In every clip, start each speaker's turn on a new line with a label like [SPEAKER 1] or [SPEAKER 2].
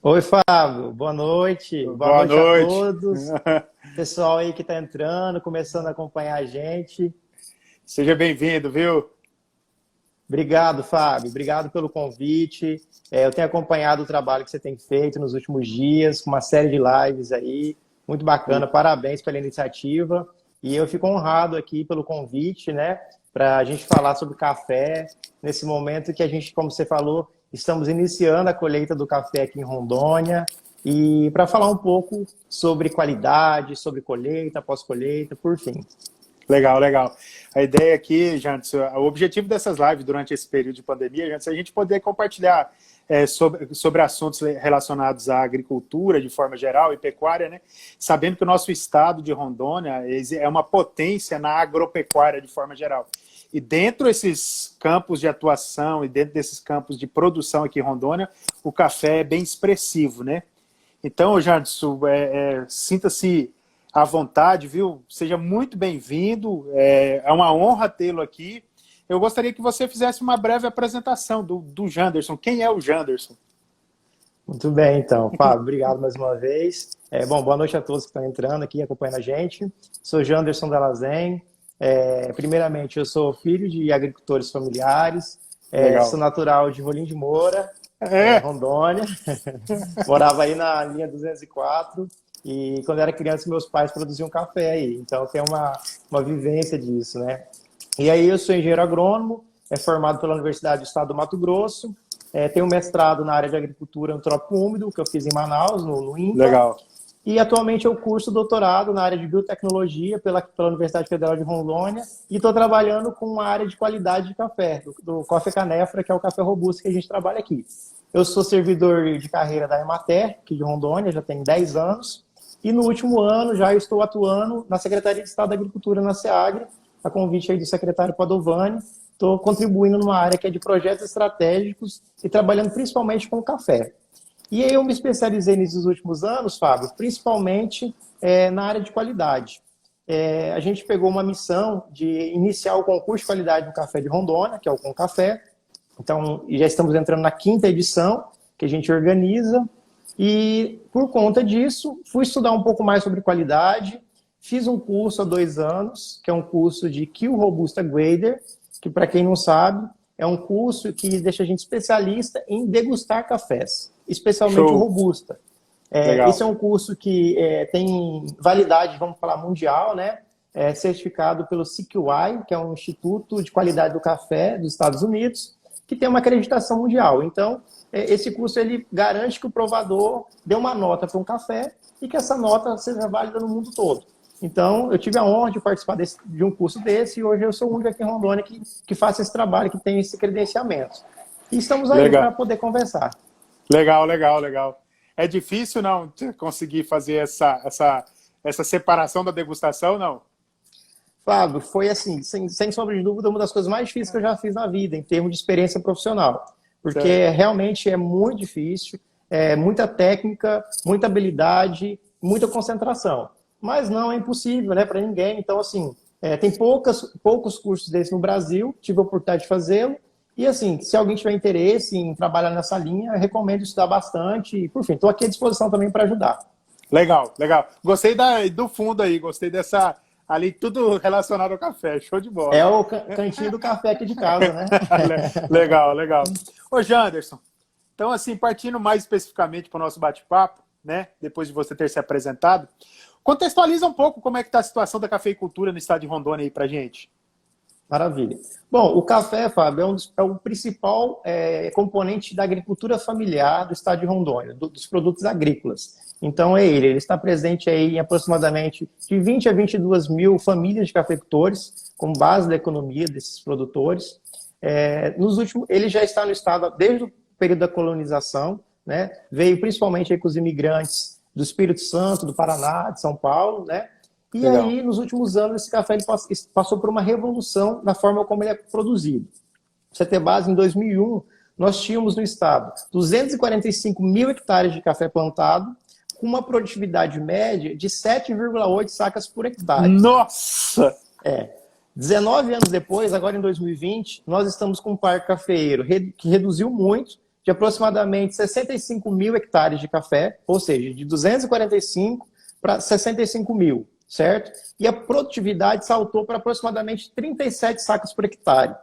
[SPEAKER 1] Oi, Fábio. Boa noite. Boa
[SPEAKER 2] Boa
[SPEAKER 1] noite a
[SPEAKER 2] noite.
[SPEAKER 1] todos. Pessoal aí que está entrando, começando a acompanhar a gente.
[SPEAKER 2] Seja bem-vindo, viu?
[SPEAKER 1] Obrigado, Fábio. Obrigado pelo convite. Eu tenho acompanhado o trabalho que você tem feito nos últimos dias, com uma série de lives aí. Muito bacana. Parabéns pela iniciativa. E eu fico honrado aqui pelo convite, né? Para a gente falar sobre café, nesse momento que a gente, como você falou, estamos iniciando a colheita do café aqui em Rondônia. E para falar um pouco sobre qualidade, sobre colheita, pós-colheita, por fim.
[SPEAKER 2] Legal, legal. A ideia aqui, Jantes, o objetivo dessas lives durante esse período de pandemia, Jantes, é a gente poder compartilhar sobre assuntos relacionados à agricultura, de forma geral, e pecuária, né? Sabendo que o nosso estado de Rondônia é uma potência na agropecuária, de forma geral. E dentro desses campos de atuação e dentro desses campos de produção aqui em Rondônia, o café é bem expressivo, né? Então, Janderson, sinta-se à vontade, viu? Seja muito bem-vindo, é uma honra tê-lo aqui. Eu gostaria que você fizesse uma breve apresentação do Janderson. Quem é o Janderson?
[SPEAKER 1] Muito bem, então. Fábio, obrigado mais uma vez. Boa noite a todos que estão entrando aqui, acompanhando a gente. Sou Janderson Delazen. Primeiramente, eu sou filho de agricultores familiares. Sou
[SPEAKER 2] Legal.
[SPEAKER 1] natural de Rolim de Moura,
[SPEAKER 2] É,
[SPEAKER 1] Rondônia. Morava aí na linha 204. E quando era criança, meus pais produziam café aí. Então, tem uma vivência disso, né? E aí, eu sou engenheiro agrônomo, formado pela Universidade do Estado do Mato Grosso. Tenho mestrado na área de agricultura no trópico úmido, que eu fiz em Manaus, no INPA.
[SPEAKER 2] legal.
[SPEAKER 1] E atualmente eu curso doutorado na área de biotecnologia pela Universidade Federal de Rondônia e estou trabalhando com a área de qualidade de café, do Coffee Canefra, que é o café robusto que a gente trabalha aqui. Eu sou servidor de carreira da Emater, aqui de Rondônia, já tem 10 anos. E no último ano já estou atuando na Secretaria de Estado da Agricultura, na SEAGRE, a convite aí do secretário Padovani. Estou contribuindo numa área que é de projetos estratégicos e trabalhando principalmente com café. E aí eu me especializei nesses últimos anos, Fábio, principalmente na área de qualidade. A gente pegou uma missão de iniciar o concurso de qualidade do café de Rondônia, que é o Concafé. Então, já estamos entrando na 5ª edição, que a gente organiza. E, por conta disso, fui estudar um pouco mais sobre qualidade. Fiz um curso há 2 anos, que é um curso de Kill Robusta Grader, que, para quem não sabe, é um curso que deixa a gente especialista em degustar cafés, especialmente o
[SPEAKER 2] Show.
[SPEAKER 1] Robusta.
[SPEAKER 2] Legal.
[SPEAKER 1] Esse é um curso que tem validade, vamos falar, mundial, né? Certificado pelo CQI, que é um Instituto de Qualidade do Café dos Estados Unidos, que tem uma acreditação mundial. Então, esse curso ele garante que o provador dê uma nota para um café e que essa nota seja válida no mundo todo. Então, eu tive a honra de participar de um curso desse e hoje eu sou o único aqui em Rondônia que faça esse trabalho, que tem esse credenciamento. E estamos aí para
[SPEAKER 2] Legal.
[SPEAKER 1] poder conversar.
[SPEAKER 2] Legal, legal, legal. É difícil, não, conseguir fazer essa separação da degustação, não?
[SPEAKER 1] Fábio, foi assim, sem sombra de dúvida, uma das coisas mais difíceis que eu já fiz na vida, em termos de experiência profissional. Porque
[SPEAKER 2] Certo.
[SPEAKER 1] realmente é muito difícil, muita técnica, muita habilidade, muita concentração. Mas não é impossível, né, para ninguém. Então, assim, tem poucos cursos desses no Brasil, tive a oportunidade de fazê-lo. E, assim, se alguém tiver interesse em trabalhar nessa linha, eu recomendo estudar bastante. E, por fim, estou aqui à disposição também para ajudar.
[SPEAKER 2] Legal, legal. Gostei do fundo aí, gostei dessa ali, tudo relacionado ao café, show de
[SPEAKER 1] É
[SPEAKER 2] bola.
[SPEAKER 1] o cantinho do café aqui de casa, né?
[SPEAKER 2] Legal, legal. Ô, Janderson, então assim, partindo mais especificamente para o nosso bate-papo, né, depois de você ter se apresentado, contextualiza um pouco como é que está a situação da cafeicultura no estado de Rondônia aí pra gente.
[SPEAKER 1] Maravilha. Bom, o café, Fábio, é o principal componente da agricultura familiar do estado de Rondônia, dos produtos agrícolas. Então, ele está presente aí em aproximadamente de 20 a 22 mil famílias de cafeicultores, como base da economia desses produtores. Ele já está no estado desde o período da colonização, né? Veio principalmente aí com os imigrantes do Espírito Santo, do Paraná, de São Paulo, né? E
[SPEAKER 2] Legal.
[SPEAKER 1] aí, nos últimos anos, esse café ele passou por uma revolução na forma como ele é produzido. Pra você ter base, em 2001, nós tínhamos no estado 245 mil hectares de café plantado, com uma produtividade média de 7,8 sacas por hectare.
[SPEAKER 2] Nossa!
[SPEAKER 1] 19 anos depois, agora em 2020, nós estamos com um parque cafeeiro que reduziu muito de aproximadamente 65 mil hectares de café, ou seja, de 245 para 65 mil, certo? E a produtividade saltou para aproximadamente 37 sacas por hectare,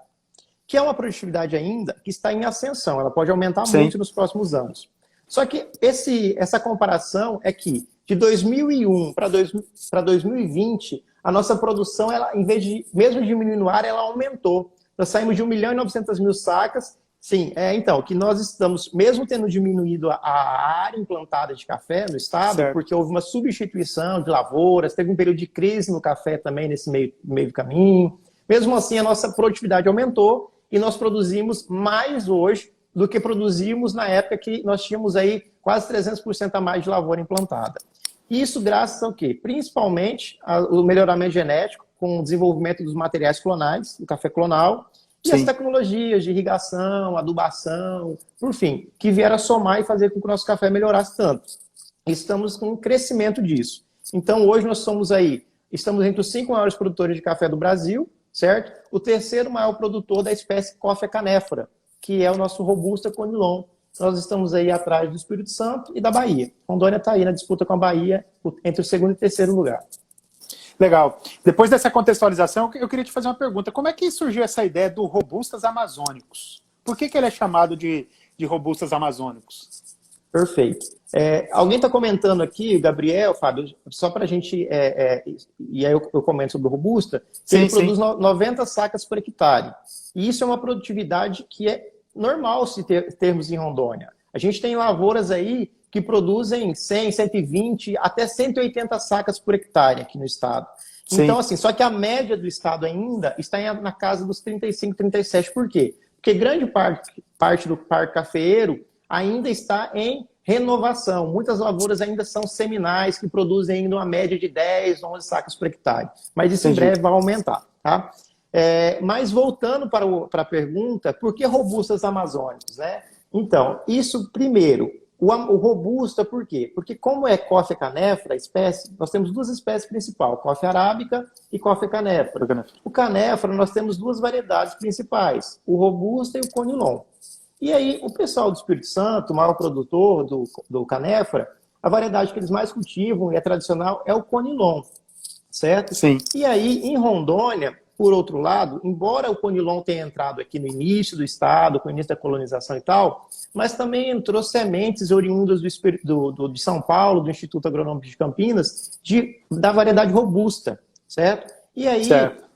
[SPEAKER 1] que é uma produtividade ainda que está em ascensão, ela pode aumentar muito nos próximos anos. Só que essa comparação é que de 2001 para 2020, a nossa produção, ela, em vez de, mesmo diminuindo o ar, ela aumentou. Nós saímos de 1.900.000 sacas. Sim, então, que nós estamos, mesmo tendo diminuído a área implantada de café no estado, certo, porque houve uma substituição de lavouras, teve um período de crise no café também nesse meio caminho. Mesmo assim, a nossa produtividade aumentou e nós produzimos mais hoje do que produzimos na época que nós tínhamos aí quase 300% a mais de lavoura implantada. Isso graças ao quê? Principalmente ao melhoramento genético, com o desenvolvimento dos materiais clonais, do café clonal, e as tecnologias de irrigação, adubação, por fim, que vieram a somar e fazer com que o nosso café melhorasse tanto. Estamos com um crescimento disso. Então, hoje nós estamos entre os 5 maiores produtores de café do Brasil, certo? O terceiro maior produtor da espécie Coffea canephora, que é o nosso Robusta Conilon. Nós estamos aí atrás do Espírito Santo e da Bahia. Rondônia está aí na disputa com a Bahia entre o segundo e terceiro lugar.
[SPEAKER 2] Legal. Depois dessa contextualização, eu queria te fazer uma pergunta. Como é que surgiu essa ideia do Robustas Amazônicos? Por que ele é chamado de Robustas Amazônicos?
[SPEAKER 1] Perfeito. Alguém está comentando aqui, o Gabriel, Fábio, só para a gente... e aí eu comento sobre o Robusta, que ele produz 90 sacas por hectare. E isso é uma produtividade que é normal se termos em Rondônia. A gente tem lavouras aí que produzem 100, 120, até 180 sacas por hectare aqui no estado. Sim. Então, assim, só que a média do estado ainda está na casa dos 35, 37. Por quê? Porque grande parte do parque cafeeiro ainda está em renovação. Muitas lavouras ainda são seminais, que produzem ainda uma média de 10, 11 sacas por hectare. Mas isso em breve vai aumentar, tá? Mas voltando para a pergunta, por que robustas amazônicos, né? Então, isso primeiro, o robusta, por quê? Porque como é Coffea canephora, espécie, nós temos duas espécies principais, Coffea arábica e Coffea canephora. O canephora, nós temos duas variedades principais, o robusta e o conilon. E aí, o pessoal do Espírito Santo, o maior produtor do canephora, a variedade que eles mais cultivam e é tradicional é o conilon, certo?
[SPEAKER 2] Sim.
[SPEAKER 1] E aí, em Rondônia, por outro lado, embora o conilon tenha entrado aqui no início do estado, com o início da colonização e tal, mas também entrou sementes oriundas de São Paulo, do Instituto Agronômico de Campinas, da variedade robusta, certo? E aí,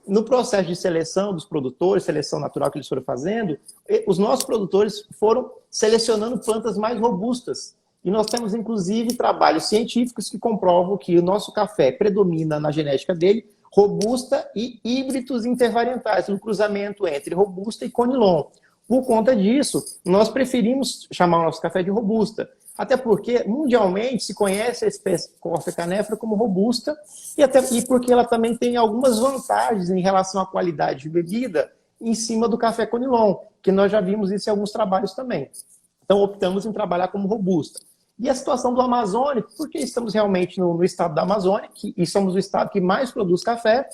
[SPEAKER 1] no processo de seleção dos produtores, seleção natural que eles foram fazendo, os nossos produtores foram selecionando plantas mais robustas. E nós temos, inclusive, trabalhos científicos que comprovam que o nosso café predomina na genética dele robusta e híbridos intervariantais, um cruzamento entre robusta e conilon. Por conta disso, nós preferimos chamar o nosso café de robusta, até porque mundialmente se conhece a espécie Coffea canephora como robusta e porque ela também tem algumas vantagens em relação à qualidade de bebida em cima do café conilon, que nós já vimos isso em alguns trabalhos também. Então optamos em trabalhar como robusta. E a situação do Amazônico, porque estamos realmente no estado da Amazônia, e somos o estado que mais produz café,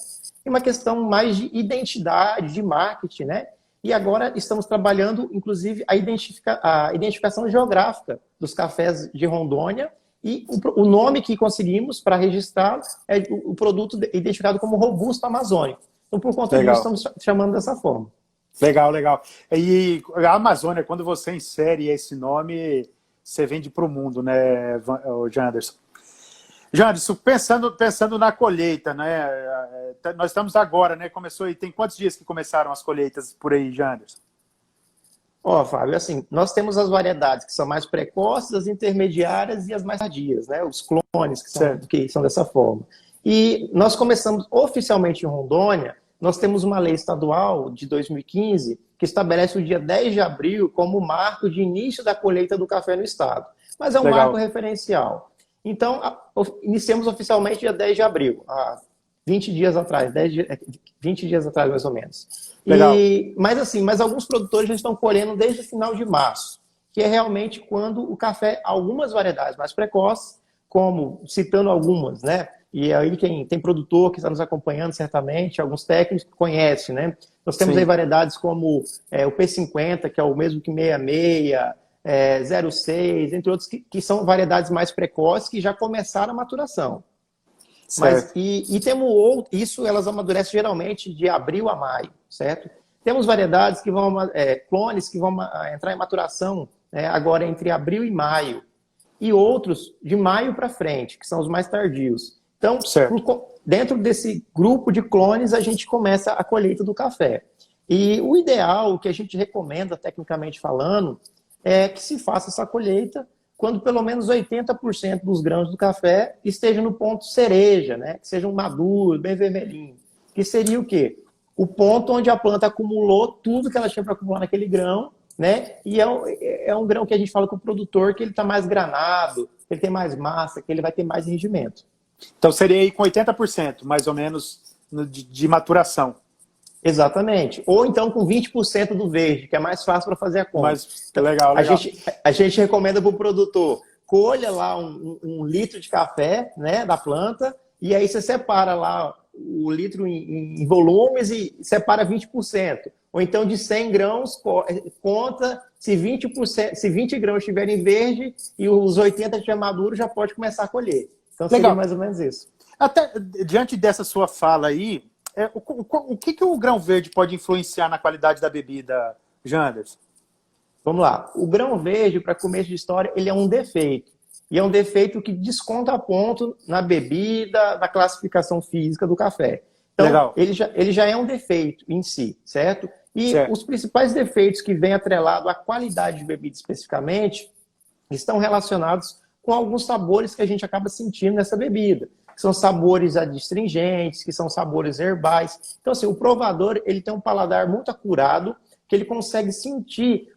[SPEAKER 1] é uma questão mais de identidade, de marketing, né? E agora estamos trabalhando, inclusive, a identificação geográfica dos cafés de Rondônia, e o nome que conseguimos para registrar é o produto identificado como Robusto Amazônico. Então, por conta disso, estamos chamando dessa forma.
[SPEAKER 2] Legal, legal. E a Amazônia, quando você insere esse nome, você vende para o mundo, né, Janderson? Janderson, pensando na colheita, né? Nós estamos agora, né? Começou aí, tem quantos dias que começaram as colheitas por aí, Janderson?
[SPEAKER 1] Fábio, assim, nós temos as variedades que são mais precoces, as intermediárias e as mais tardias, né? Os clones que são dessa forma. E nós começamos oficialmente em Rondônia, nós temos uma lei estadual de 2015 que estabelece o dia 10 de abril como marco de início da colheita do café no estado. Mas é um marco referencial. Então, iniciamos oficialmente dia 10 de abril, há 20 dias atrás, 20 dias atrás mais ou menos. Mas alguns produtores já estão colhendo desde o final de março, que é realmente quando o café, algumas variedades mais precoces, como, citando algumas, né? E aí quem tem produtor que está nos acompanhando certamente, alguns técnicos que conhecem, né? Nós temos aí variedades como o P50, que é o mesmo que 66, 06, entre outros, que são variedades mais precoces que já começaram a maturação.
[SPEAKER 2] Certo.
[SPEAKER 1] Mas, temos isso, elas amadurecem geralmente de abril a maio, certo? Temos variedades que vão, clones que vão entrar em maturação agora entre abril e maio. E outros de maio para frente, que são os mais tardios. Então, dentro desse grupo de clones, a gente começa a colheita do café. E o ideal, o que a gente recomenda, tecnicamente falando, é que se faça essa colheita quando pelo menos 80% dos grãos do café estejam no ponto cereja, né? Que sejam maduros, bem vermelhinhos. Que seria o quê? O ponto onde a planta acumulou tudo que ela tinha para acumular naquele grão, né? E é um grão que a gente fala com o produtor que ele está mais granado, que ele tem mais massa, que ele vai ter mais rendimento.
[SPEAKER 2] Então seria aí com 80%, mais ou menos, de maturação.
[SPEAKER 1] Exatamente. Ou então com 20% do verde, que é mais fácil para fazer a conta.
[SPEAKER 2] Mas, legal.
[SPEAKER 1] A gente recomenda para o produtor, colha lá um litro de café, né, da planta, e aí você separa lá o litro em volumes e separa 20%. Ou então de 100 grãos, conta se 20 grãos estiverem verde e os 80 estiverem maduros, já pode começar a colher. Então seria mais ou menos isso.
[SPEAKER 2] Até diante dessa sua fala aí, o que o grão verde pode influenciar na qualidade da bebida, Janders?
[SPEAKER 1] Vamos lá. O grão verde, para começo de história, ele é um defeito. E é um defeito que desconta ponto na bebida, da classificação física do café. Então,
[SPEAKER 2] legal.
[SPEAKER 1] Ele já é um defeito em si, certo? E os principais defeitos que vêm atrelado à qualidade de bebida especificamente estão relacionados com alguns sabores que a gente acaba sentindo nessa bebida. Que são sabores adstringentes, que são sabores herbais. Então, assim, o provador ele tem um paladar muito acurado, que ele consegue sentir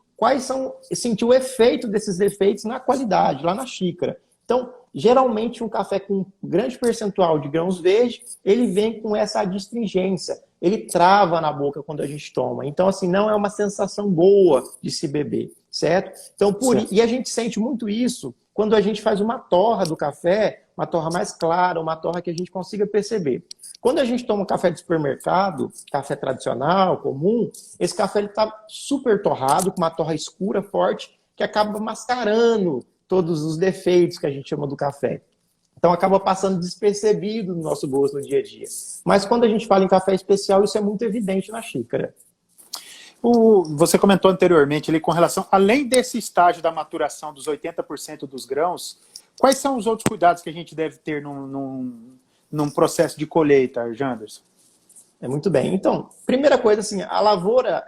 [SPEAKER 1] sentir o efeito desses defeitos na qualidade, lá na xícara. Então, geralmente um café com um grande percentual de grãos verdes, ele vem com essa adstringência. Ele trava na boca quando a gente toma. Então, assim, não é uma sensação boa de se beber, certo? Então, e a gente sente muito isso quando a gente faz uma torra do café, uma torra mais clara, uma torra que a gente consiga perceber. Quando a gente toma um café de supermercado, café tradicional, comum, esse café está super torrado, com uma torra escura, forte, que acaba mascarando todos os defeitos que a gente chama do café. Então acaba passando despercebido no nosso gosto no dia a dia. Mas quando a gente fala em café especial, isso é muito evidente na xícara.
[SPEAKER 2] Você comentou anteriormente ali com relação, além desse estágio da maturação dos 80% dos grãos, quais são os outros cuidados que a gente deve ter num processo de colheita, Janderson?
[SPEAKER 1] Muito bem. Então, primeira coisa, assim, a lavoura,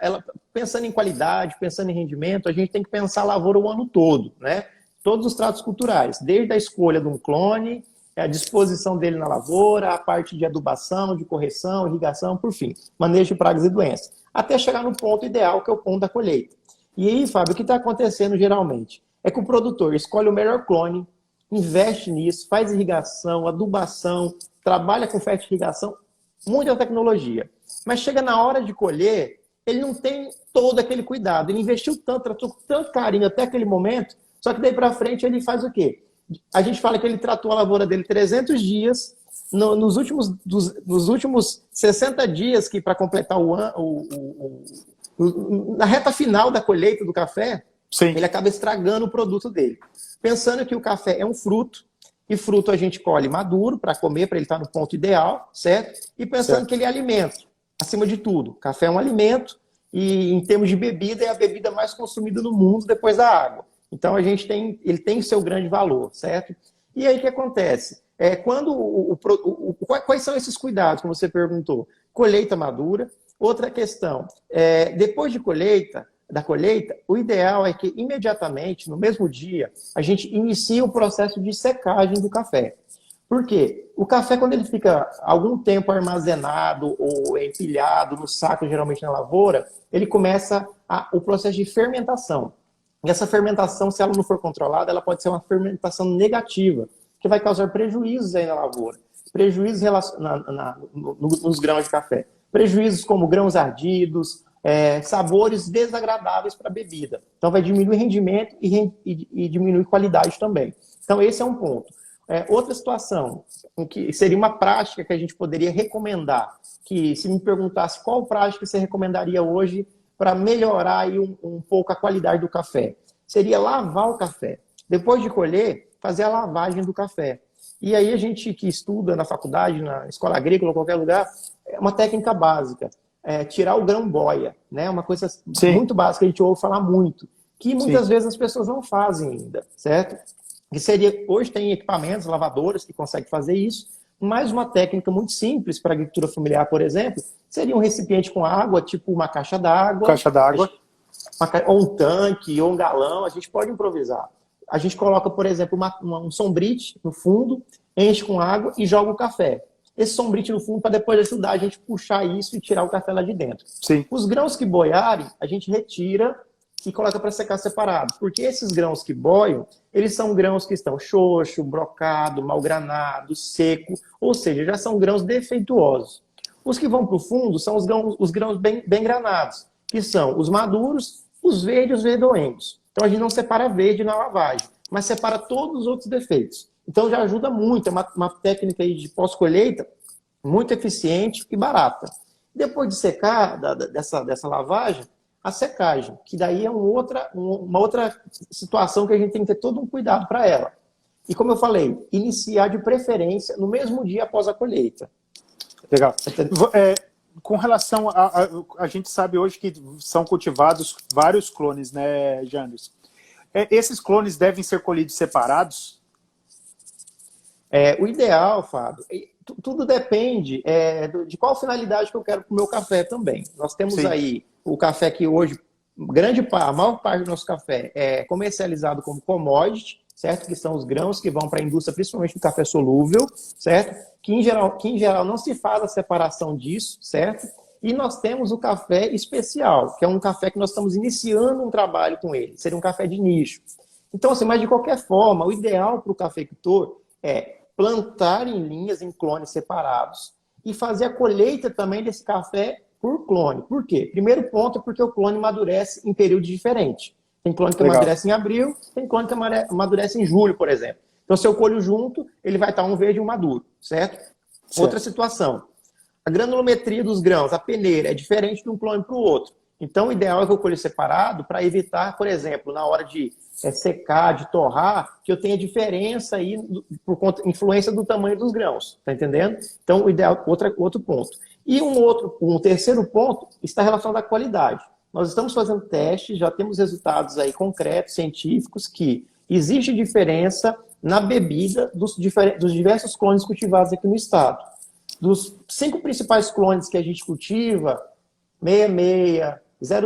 [SPEAKER 1] pensando em qualidade, pensando em rendimento, a gente tem que pensar a lavoura o ano todo, né? Todos os tratos culturais, desde a escolha de um clone, a disposição dele na lavoura, a parte de adubação, de correção, irrigação, por fim, manejo de pragas e doenças, até chegar no ponto ideal, que é o ponto da colheita. E aí, Fábio, o que está acontecendo geralmente? É que o produtor escolhe o melhor clone, investe nisso, faz irrigação, adubação, trabalha com fertirrigação, muita tecnologia. Mas chega na hora de colher, ele não tem todo aquele cuidado. Ele investiu tanto, tratou com tanto carinho até aquele momento, só que daí para frente ele faz o quê? A gente fala que ele tratou a lavoura dele 300 dias, nos últimos 60 dias, que para completar na reta final da colheita do café, sim, ele acaba estragando o produto dele. Pensando que o café é um fruto, e fruto a gente colhe maduro para comer, para ele estar no ponto ideal, certo? E pensando que ele é alimento, acima de tudo. Café é um alimento, e em termos de bebida, é a bebida mais consumida no mundo depois da água. Então ele tem o seu grande valor, certo? E aí o que acontece? Quais são esses cuidados, como você perguntou? Colheita madura. Outra questão, depois da colheita, o ideal é que imediatamente, no mesmo dia, a gente inicie o processo de secagem do café. Por quê? O café, quando ele fica algum tempo armazenado ou empilhado no saco, geralmente na lavoura, ele começa o processo de fermentação. E essa fermentação, se ela não for controlada, ela pode ser uma fermentação negativa, que vai causar prejuízos aí na lavoura. Prejuízos nos grãos de café. Prejuízos como grãos ardidos, sabores desagradáveis para a bebida. Então vai diminuir o rendimento e diminuir a qualidade também. Então esse é um ponto. Outra situação, que seria uma prática que a gente poderia recomendar, que se me perguntasse qual prática você recomendaria hoje para melhorar aí um pouco a qualidade do café. seria lavar o café. Depois de colher, fazer a lavagem do café. E aí a gente que estuda na faculdade, na escola agrícola, qualquer lugar, é uma técnica básica. Tirar o grão-boia, né? Uma coisa
[SPEAKER 2] Sim.
[SPEAKER 1] muito básica, a gente ouve falar muito, que muitas
[SPEAKER 2] Sim.
[SPEAKER 1] vezes as pessoas não fazem ainda, certo? Que seria, hoje tem equipamentos, lavadoras que conseguem fazer isso, mas uma técnica muito simples para a agricultura familiar, por exemplo, seria um recipiente com água, tipo uma caixa d'água, ou um tanque, ou um galão, a gente pode improvisar. A gente coloca, por exemplo, um sombrite no fundo, enche com água e joga o café. Esse sombrite no fundo para depois ajudar a gente a puxar isso e tirar o café lá de dentro.
[SPEAKER 2] Sim.
[SPEAKER 1] Os grãos que boiarem, a gente retira e coloca para secar separado. Porque esses grãos que boiam, eles são grãos que estão xoxo, brocado, mal granado, seco, ou seja, já são grãos defeituosos. Os que vão para o fundo são os grãos bem granados, que são os maduros, os verdes e os verdoengos. Então a gente não separa verde na lavagem, mas separa todos os outros defeitos. Então já ajuda muito, é uma técnica aí de pós-colheita muito eficiente e barata. Depois de secar dessa lavagem, a secagem, que daí é uma outra situação que a gente tem que ter todo um cuidado para ela. E como eu falei, iniciar de preferência no mesmo dia após a colheita.
[SPEAKER 2] Legal. Com relação a gente sabe hoje que são cultivados vários clones, né, Janderson? Esses clones devem ser colhidos separados?
[SPEAKER 1] O ideal, Fábio, tudo depende de qual finalidade que eu quero para o meu café também. Nós temos Sim. aí o café que hoje, a maior parte do nosso café é comercializado como commodity, certo? Que são os grãos que vão para a indústria, principalmente do café solúvel, certo? Que em geral não se faz a separação disso, certo? E nós temos o café especial, que é um café que nós estamos iniciando um trabalho com ele, seria um café de nicho. Então, assim, mas de qualquer forma, o ideal para o cafeicultor é plantar em linhas, em clones separados e fazer a colheita também desse café por clone. Por quê? Primeiro ponto é porque o clone amadurece em períodos diferentes. Tem clone que amadurece em abril, tem clone que amadurece em julho, por exemplo. Então, se eu colho junto, ele vai estar um verde e um maduro, certo? Outra situação. A granulometria dos grãos, a peneira, é diferente de um clone para o outro. Então, o ideal é que eu colhe separado para evitar, por exemplo, na hora de secar, de torrar, que eu tenha diferença aí por conta, influência do tamanho dos grãos. Tá entendendo? Então, o ideal, outro ponto. E um terceiro ponto está relacionado à qualidade. Nós estamos fazendo testes, já temos resultados aí concretos, científicos, que existe diferença na bebida dos diversos clones cultivados aqui no estado. Dos 5 principais clones que a gente cultiva, 66,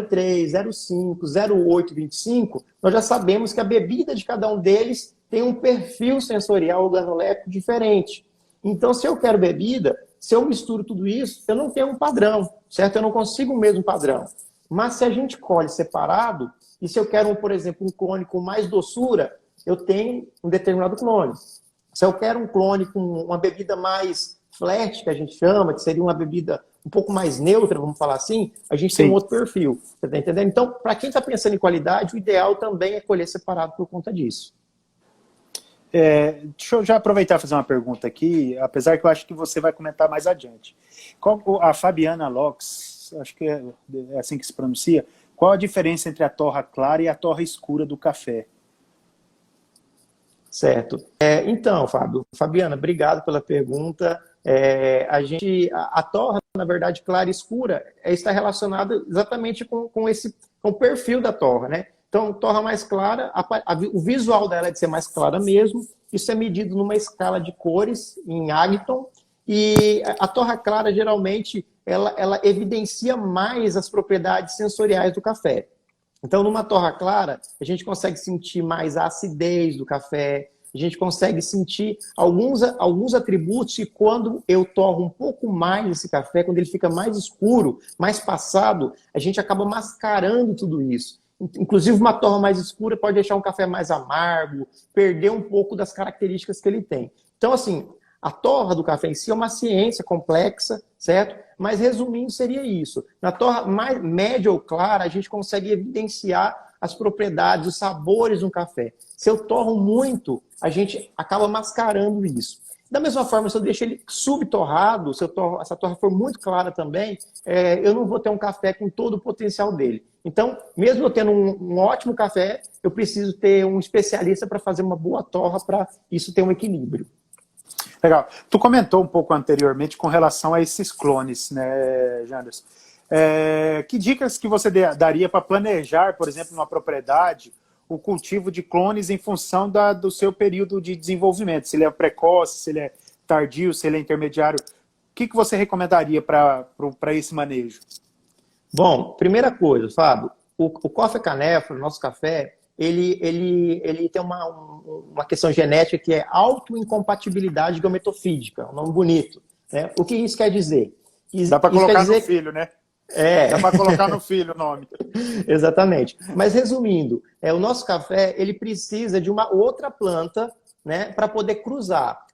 [SPEAKER 1] 03, 05, 08, 25, nós já sabemos que a bebida de cada um deles tem um perfil sensorial organolépico diferente. Então, se eu quero bebida, se eu misturo tudo isso, eu não tenho um padrão, certo? Eu não consigo o mesmo padrão. Mas se a gente colhe separado, e se eu quero, por exemplo, um clone com mais doçura, eu tenho um determinado clone. Se eu quero um clone com uma bebida mais flat, que a gente chama, que seria uma bebida um pouco mais neutra, vamos falar assim, a gente Sim. tem um outro perfil. Você está entendendo? Então, para quem está pensando em qualidade, o ideal também é colher separado por conta disso.
[SPEAKER 2] Deixa eu já aproveitar e fazer uma pergunta aqui, apesar que eu acho que você vai comentar mais adiante. A Fabiana Locks, acho que é assim que se pronuncia, qual a diferença entre a torra clara e a torra escura do café?
[SPEAKER 1] Certo. Então, Fabiana, obrigado pela pergunta. A torra, na verdade, clara e escura, está relacionada exatamente com o perfil da torra, né? Então, torra mais clara, o visual dela é de ser mais clara mesmo. Isso é medido numa escala de cores em Agton. E a torra clara, geralmente, ela evidencia mais as propriedades sensoriais do café. Então, numa torra clara, a gente consegue sentir mais a acidez do café, a gente consegue sentir alguns atributos que quando eu torro um pouco mais esse café, quando ele fica mais escuro, mais passado, a gente acaba mascarando tudo isso. Inclusive, uma torra mais escura pode deixar um café mais amargo, perder um pouco das características que ele tem. Então, assim, a torra do café em si é uma ciência complexa, certo? Mas, resumindo, seria isso. Na torra mais média ou clara, a gente consegue evidenciar as propriedades, os sabores do café. Se eu torro muito, a gente acaba mascarando isso. Da mesma forma, se eu deixo ele subtorrado, se essa torra for muito clara também, eu não vou ter um café com todo o potencial dele. Então, mesmo eu tendo um ótimo café, eu preciso ter um especialista para fazer uma boa torra para isso ter um equilíbrio.
[SPEAKER 2] Legal. Tu comentou um pouco anteriormente com relação a esses clones, né, Janderson? Que dicas que você daria para planejar, por exemplo, numa propriedade, o cultivo de clones em função do seu período de desenvolvimento? Se ele é precoce, se ele é tardio, se ele é intermediário. O que você recomendaria para esse manejo?
[SPEAKER 1] Bom, primeira coisa, Fábio, o Coffea Canephora, o nosso café, ele tem uma questão genética que é autoincompatibilidade gametofídica, um nome bonito. Né? O que isso quer dizer?
[SPEAKER 2] Dá para colocar no filho, né? Dá para colocar no filho o nome.
[SPEAKER 1] Exatamente. Mas resumindo, o nosso café ele precisa de uma outra planta, né, para poder cruzar.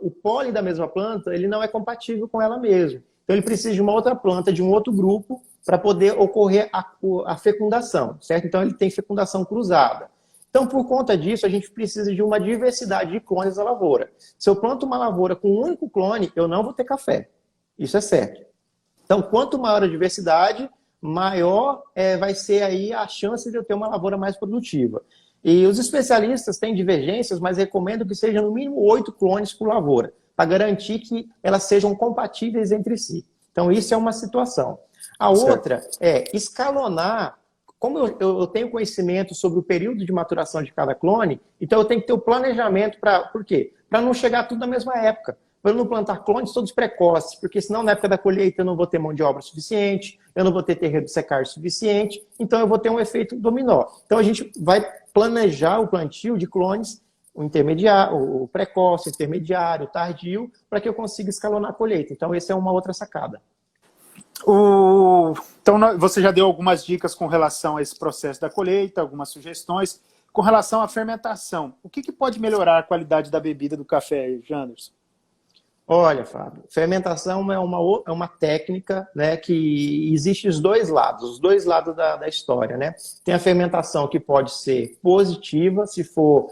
[SPEAKER 1] O pólen da mesma planta ele não é compatível com ela mesma. Então ele precisa de uma outra planta, de um outro grupo, para poder ocorrer a fecundação, certo? Então ele tem fecundação cruzada. Então, por conta disso, a gente precisa de uma diversidade de clones da lavoura. Se eu planto uma lavoura com um único clone, eu não vou ter café. Isso é certo. Então, quanto maior a diversidade, maior vai ser aí a chance de eu ter uma lavoura mais produtiva. E os especialistas têm divergências, mas recomendo que seja no mínimo 8 clones por lavoura, para garantir que elas sejam compatíveis entre si. Então, isso é uma situação. A outra é escalonar. Como eu tenho conhecimento sobre o período de maturação de cada clone, então eu tenho que ter o planejamento para... Por quê? Para não chegar tudo na mesma época. Para eu não plantar clones todos precoces, porque senão na época da colheita eu não vou ter mão de obra suficiente, eu não vou ter terreno de secagem suficiente, então eu vou ter um efeito dominó. Então a gente vai planejar o plantio de clones, o intermediário, o precoce, o intermediário, o tardio, para que eu consiga escalonar a colheita. Então essa é uma outra sacada.
[SPEAKER 2] Então você já deu algumas dicas com relação a esse processo da colheita, algumas sugestões. Com relação à fermentação, o que pode melhorar a qualidade da bebida do café, Janderson?
[SPEAKER 1] Olha, Fábio, fermentação é uma técnica, né, que existe os dois lados da história, né? Tem a fermentação que pode ser positiva, se for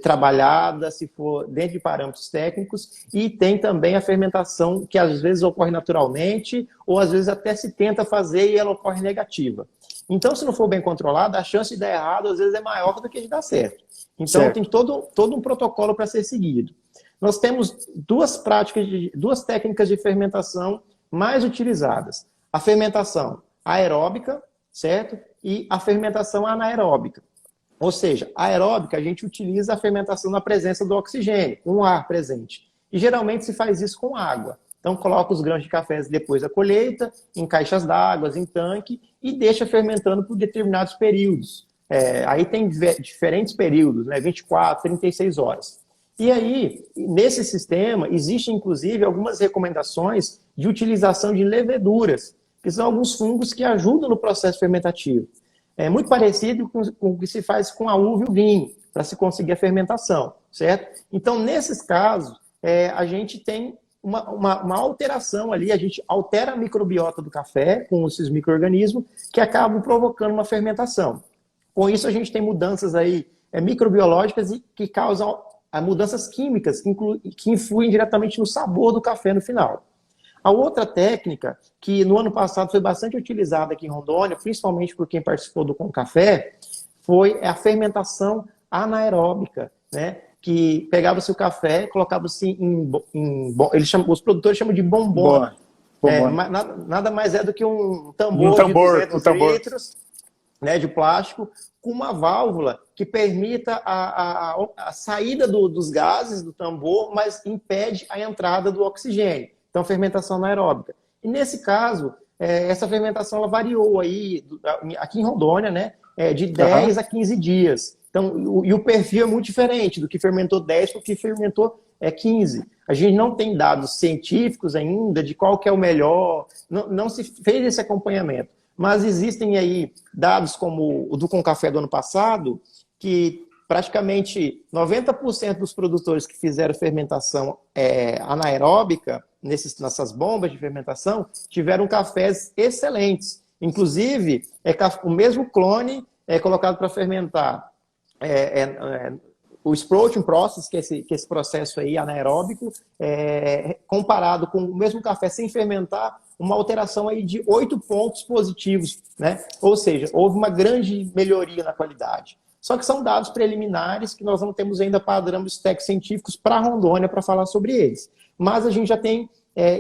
[SPEAKER 1] trabalhada, se for dentro de parâmetros técnicos, e tem também a fermentação que às vezes ocorre naturalmente, ou às vezes até se tenta fazer e ela ocorre negativa. Então, se não for bem controlada, a chance de dar errado às vezes é maior do que de dar certo. Então, tem todo um protocolo para ser seguido. Nós temos duas técnicas de fermentação mais utilizadas. A fermentação aeróbica, certo? E a fermentação anaeróbica. Ou seja, a aeróbica a gente utiliza a fermentação na presença do oxigênio, um ar presente. E geralmente se faz isso com água. Então coloca os grãos de café depois da colheita, em caixas d'água, em tanque, e deixa fermentando por determinados períodos. Aí tem diferentes períodos, né? 24, 36 horas. E aí, nesse sistema, existem inclusive algumas recomendações de utilização de leveduras, que são alguns fungos que ajudam no processo fermentativo. É muito parecido com o que se faz com a uva e o vinho, para se conseguir a fermentação, certo? Então, nesses casos, a gente tem uma alteração ali, a gente altera a microbiota do café com esses micro-organismos que acabam provocando uma fermentação. Com isso, a gente tem mudanças aí microbiológicas e que causam mudanças químicas que influem diretamente no sabor do café no final. A outra técnica, que no ano passado foi bastante utilizada aqui em Rondônia, principalmente por quem participou do Com Café, foi a fermentação anaeróbica, né? Que pegava-se o café, colocava-se os produtores chamam de bombona. Nada mais é do que um tambor de 200 litros, né, de plástico, com uma válvula que permita a saída dos gases do tambor, mas impede a entrada do oxigênio. Então, fermentação anaeróbica. E nesse caso, essa fermentação ela variou aí, aqui em Rondônia, né, de 10 a 15 dias. Então, e o perfil é muito diferente do que fermentou 10 para o que fermentou 15. A gente não tem dados científicos ainda de qual que é o melhor, não se fez esse acompanhamento. Mas existem aí dados como o do Com Café do ano passado, que praticamente 90% dos produtores que fizeram fermentação anaeróbica, nessas bombas de fermentação, tiveram cafés excelentes. Inclusive, o mesmo clone é colocado para fermentar o sprouting process, que é esse processo aí anaeróbico, comparado com o mesmo café sem fermentar, uma alteração aí de 8 pontos positivos, né? Ou seja, houve uma grande melhoria na qualidade. Só que são dados preliminares que nós não temos ainda padrões técnicos científicos para Rondônia para falar sobre eles. Mas a gente já tem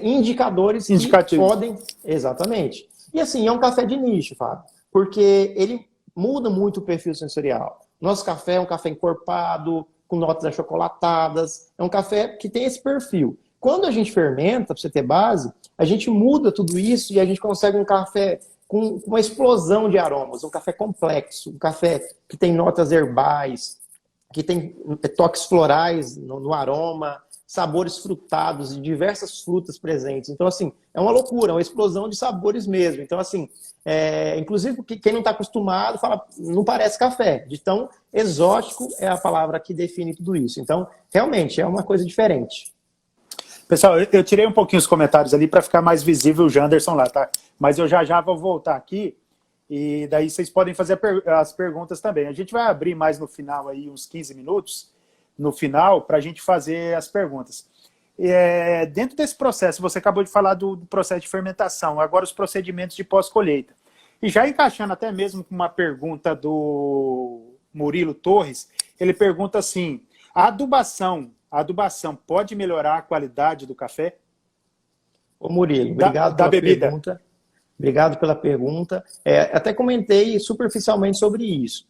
[SPEAKER 1] indicadores que podem... Exatamente. E assim, é um café de nicho, Fábio, porque ele muda muito o perfil sensorial. Nosso café é um café encorpado, com notas achocolatadas, é um café que tem esse perfil. Quando a gente fermenta, para você ter base, a gente muda tudo isso e a gente consegue um café com uma explosão de aromas, um café complexo, um café que tem notas herbais, que tem toques florais no aroma, sabores frutados e diversas frutas presentes. Então, assim, é uma loucura, é uma explosão de sabores mesmo. Então, assim, inclusive, quem não está acostumado fala, não parece café. De tão exótico é a palavra que define tudo isso. Então, realmente, é uma coisa diferente.
[SPEAKER 2] Pessoal, eu tirei um pouquinho os comentários ali para ficar mais visível o Janderson lá, tá? Mas eu já vou voltar aqui e daí vocês podem fazer as perguntas também. A gente vai abrir mais no final aí, uns 15 minutos, no final, para a gente fazer as perguntas. Dentro desse processo, você acabou de falar do processo de fermentação, agora os procedimentos de pós-colheita. E já encaixando até mesmo com uma pergunta do Murilo Torres, ele pergunta assim, a adubação pode melhorar a qualidade do café?
[SPEAKER 1] Ô Murilo, obrigado pela pergunta. Obrigado pela pergunta. Até comentei superficialmente sobre isso.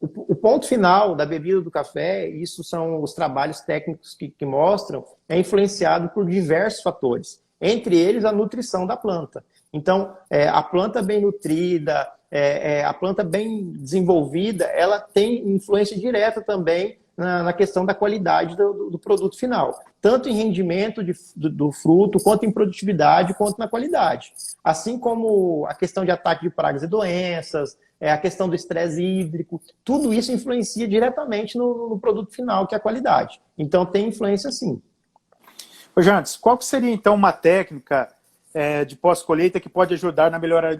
[SPEAKER 1] O ponto final da bebida do café, isso são os trabalhos técnicos que mostram, é influenciado por diversos fatores, entre eles a nutrição da planta. Então, a planta bem nutrida, a planta bem desenvolvida, ela tem influência direta também na questão da qualidade do produto final, tanto em rendimento do fruto, quanto em produtividade, quanto na qualidade. Assim como a questão de ataque de pragas e doenças, a questão do estresse hídrico, tudo isso influencia diretamente no produto final, que é a qualidade. Então, tem influência sim.
[SPEAKER 2] Ô Jantes, qual que seria então uma técnica de pós-colheita que pode ajudar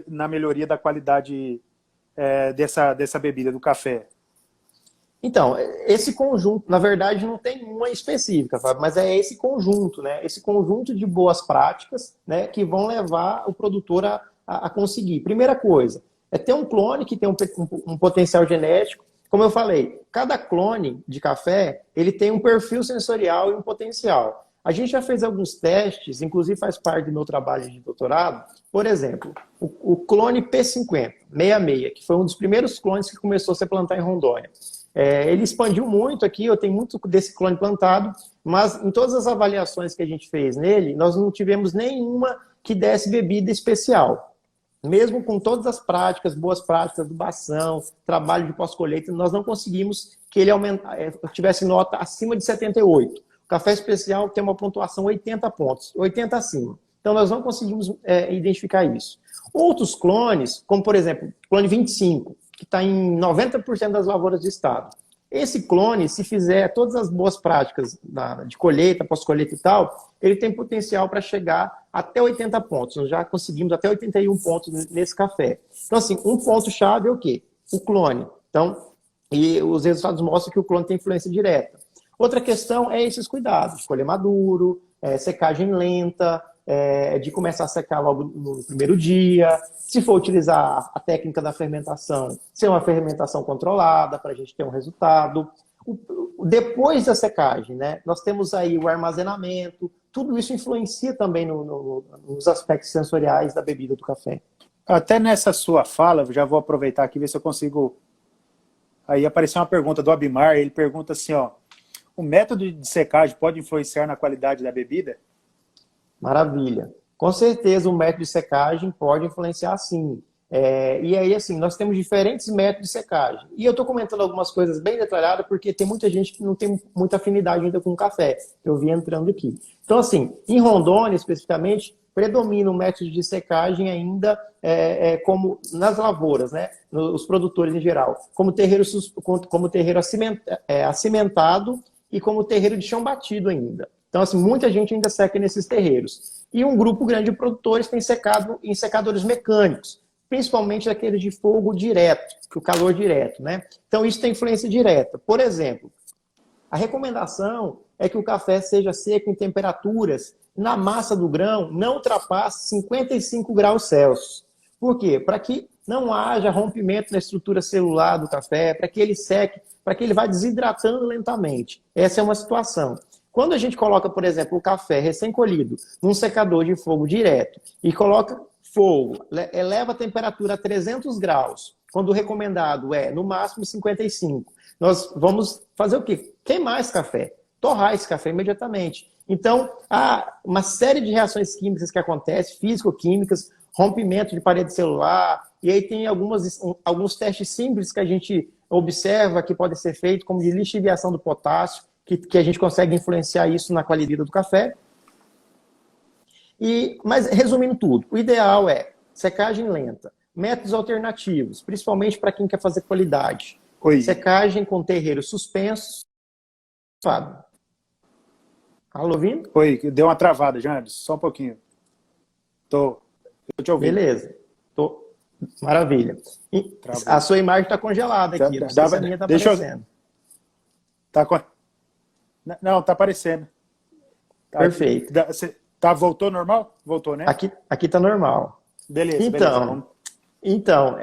[SPEAKER 2] na melhoria da qualidade dessa bebida, do café?
[SPEAKER 1] Então, esse conjunto, na verdade, não tem uma específica, Fábio, mas é esse conjunto, né? Esse conjunto de boas práticas, né, que vão levar o produtor a conseguir. Primeira coisa, ter um clone que tem um potencial genético. Como eu falei, cada clone de café, ele tem um perfil sensorial e um potencial. A gente já fez alguns testes, inclusive faz parte do meu trabalho de doutorado. Por exemplo, o clone P50, 66, que foi um dos primeiros clones que começou a ser plantado em Rondônia. Ele expandiu muito aqui, eu tenho muito desse clone plantado, mas em todas as avaliações que a gente fez nele, nós não tivemos nenhuma que desse bebida especial. Mesmo com todas as práticas, boas práticas, adubação, trabalho de pós-colheita, nós não conseguimos que ele tivesse nota acima de 78. O café especial tem uma pontuação 80 pontos, 80 acima. Então, nós não conseguimos identificar isso. Outros clones, como por exemplo, o clone 25, que está em 90% das lavouras do estado. Esse clone, se fizer todas as boas práticas de colheita, pós-colheita e tal, ele tem potencial para chegar até 80 pontos. Nós já conseguimos até 81 pontos nesse café. Então, assim, um ponto-chave é o quê? O clone. Então, e os resultados mostram que o clone tem influência direta. Outra questão é esses cuidados. Colher maduro, secagem lenta, de começar a secar logo no primeiro dia. Se for utilizar a técnica da fermentação, ser uma fermentação controlada para a gente ter um resultado. Depois da secagem, né, nós temos aí o armazenamento, tudo isso influencia também nos aspectos sensoriais da bebida do café.
[SPEAKER 2] Até nessa sua fala, já vou aproveitar aqui, ver se eu consigo... Aí apareceu uma pergunta do Abimar, ele pergunta assim, ó, o método de secagem pode influenciar na qualidade da bebida?
[SPEAKER 1] Maravilha. Com certeza o método de secagem pode influenciar sim. E aí, assim, nós temos diferentes métodos de secagem. E eu estou comentando algumas coisas bem detalhadas porque tem muita gente que não tem muita afinidade ainda com café. Eu vi entrando aqui. Então, assim, em Rondônia, especificamente, predomina o método de secagem ainda como nas lavouras, né? Os produtores em geral. Como terreiro acimentado e como terreiro de chão batido ainda. Então, assim, muita gente ainda seca nesses terreiros. E um grupo grande de produtores tem secado em secadores mecânicos, principalmente aqueles de fogo direto, o calor direto, né? Então, isso tem influência direta. Por exemplo, A recomendação é que o café seja seco em temperaturas, na massa do grão, não ultrapasse 55 graus Celsius. Por quê? Para que não haja rompimento na estrutura celular do café, para que ele seque, para que ele vá desidratando lentamente. Essa é uma situação. Quando a gente coloca, por exemplo, o café recém-colhido num secador de fogo direto e coloca fogo, eleva a temperatura a 300 graus, quando o recomendado é, no máximo, 55, nós vamos fazer o quê? Queimar esse café, torrar esse café imediatamente. Então, há uma série de reações químicas que acontecem, físico-químicas, rompimento de parede celular, e aí tem alguns testes simples que a gente observa que podem ser feitos, como de lixiviação do potássio, que a gente consegue influenciar isso na qualidade do café. Mas, resumindo tudo, o ideal é secagem lenta, métodos alternativos, principalmente para quem quer fazer qualidade.
[SPEAKER 2] Oi.
[SPEAKER 1] Secagem com terreiros suspensos. Fábio. Alô, ouvindo?
[SPEAKER 2] Oi, deu uma travada, Janderson, só um pouquinho. Tô te ouvindo.
[SPEAKER 1] Beleza. Maravilha. A sua imagem está congelada aqui, não sei se a minha está aparecendo.
[SPEAKER 2] Não, está aparecendo.
[SPEAKER 1] Perfeito.
[SPEAKER 2] Voltou normal? Voltou, né?
[SPEAKER 1] Aqui está normal.
[SPEAKER 2] Beleza,
[SPEAKER 1] Então,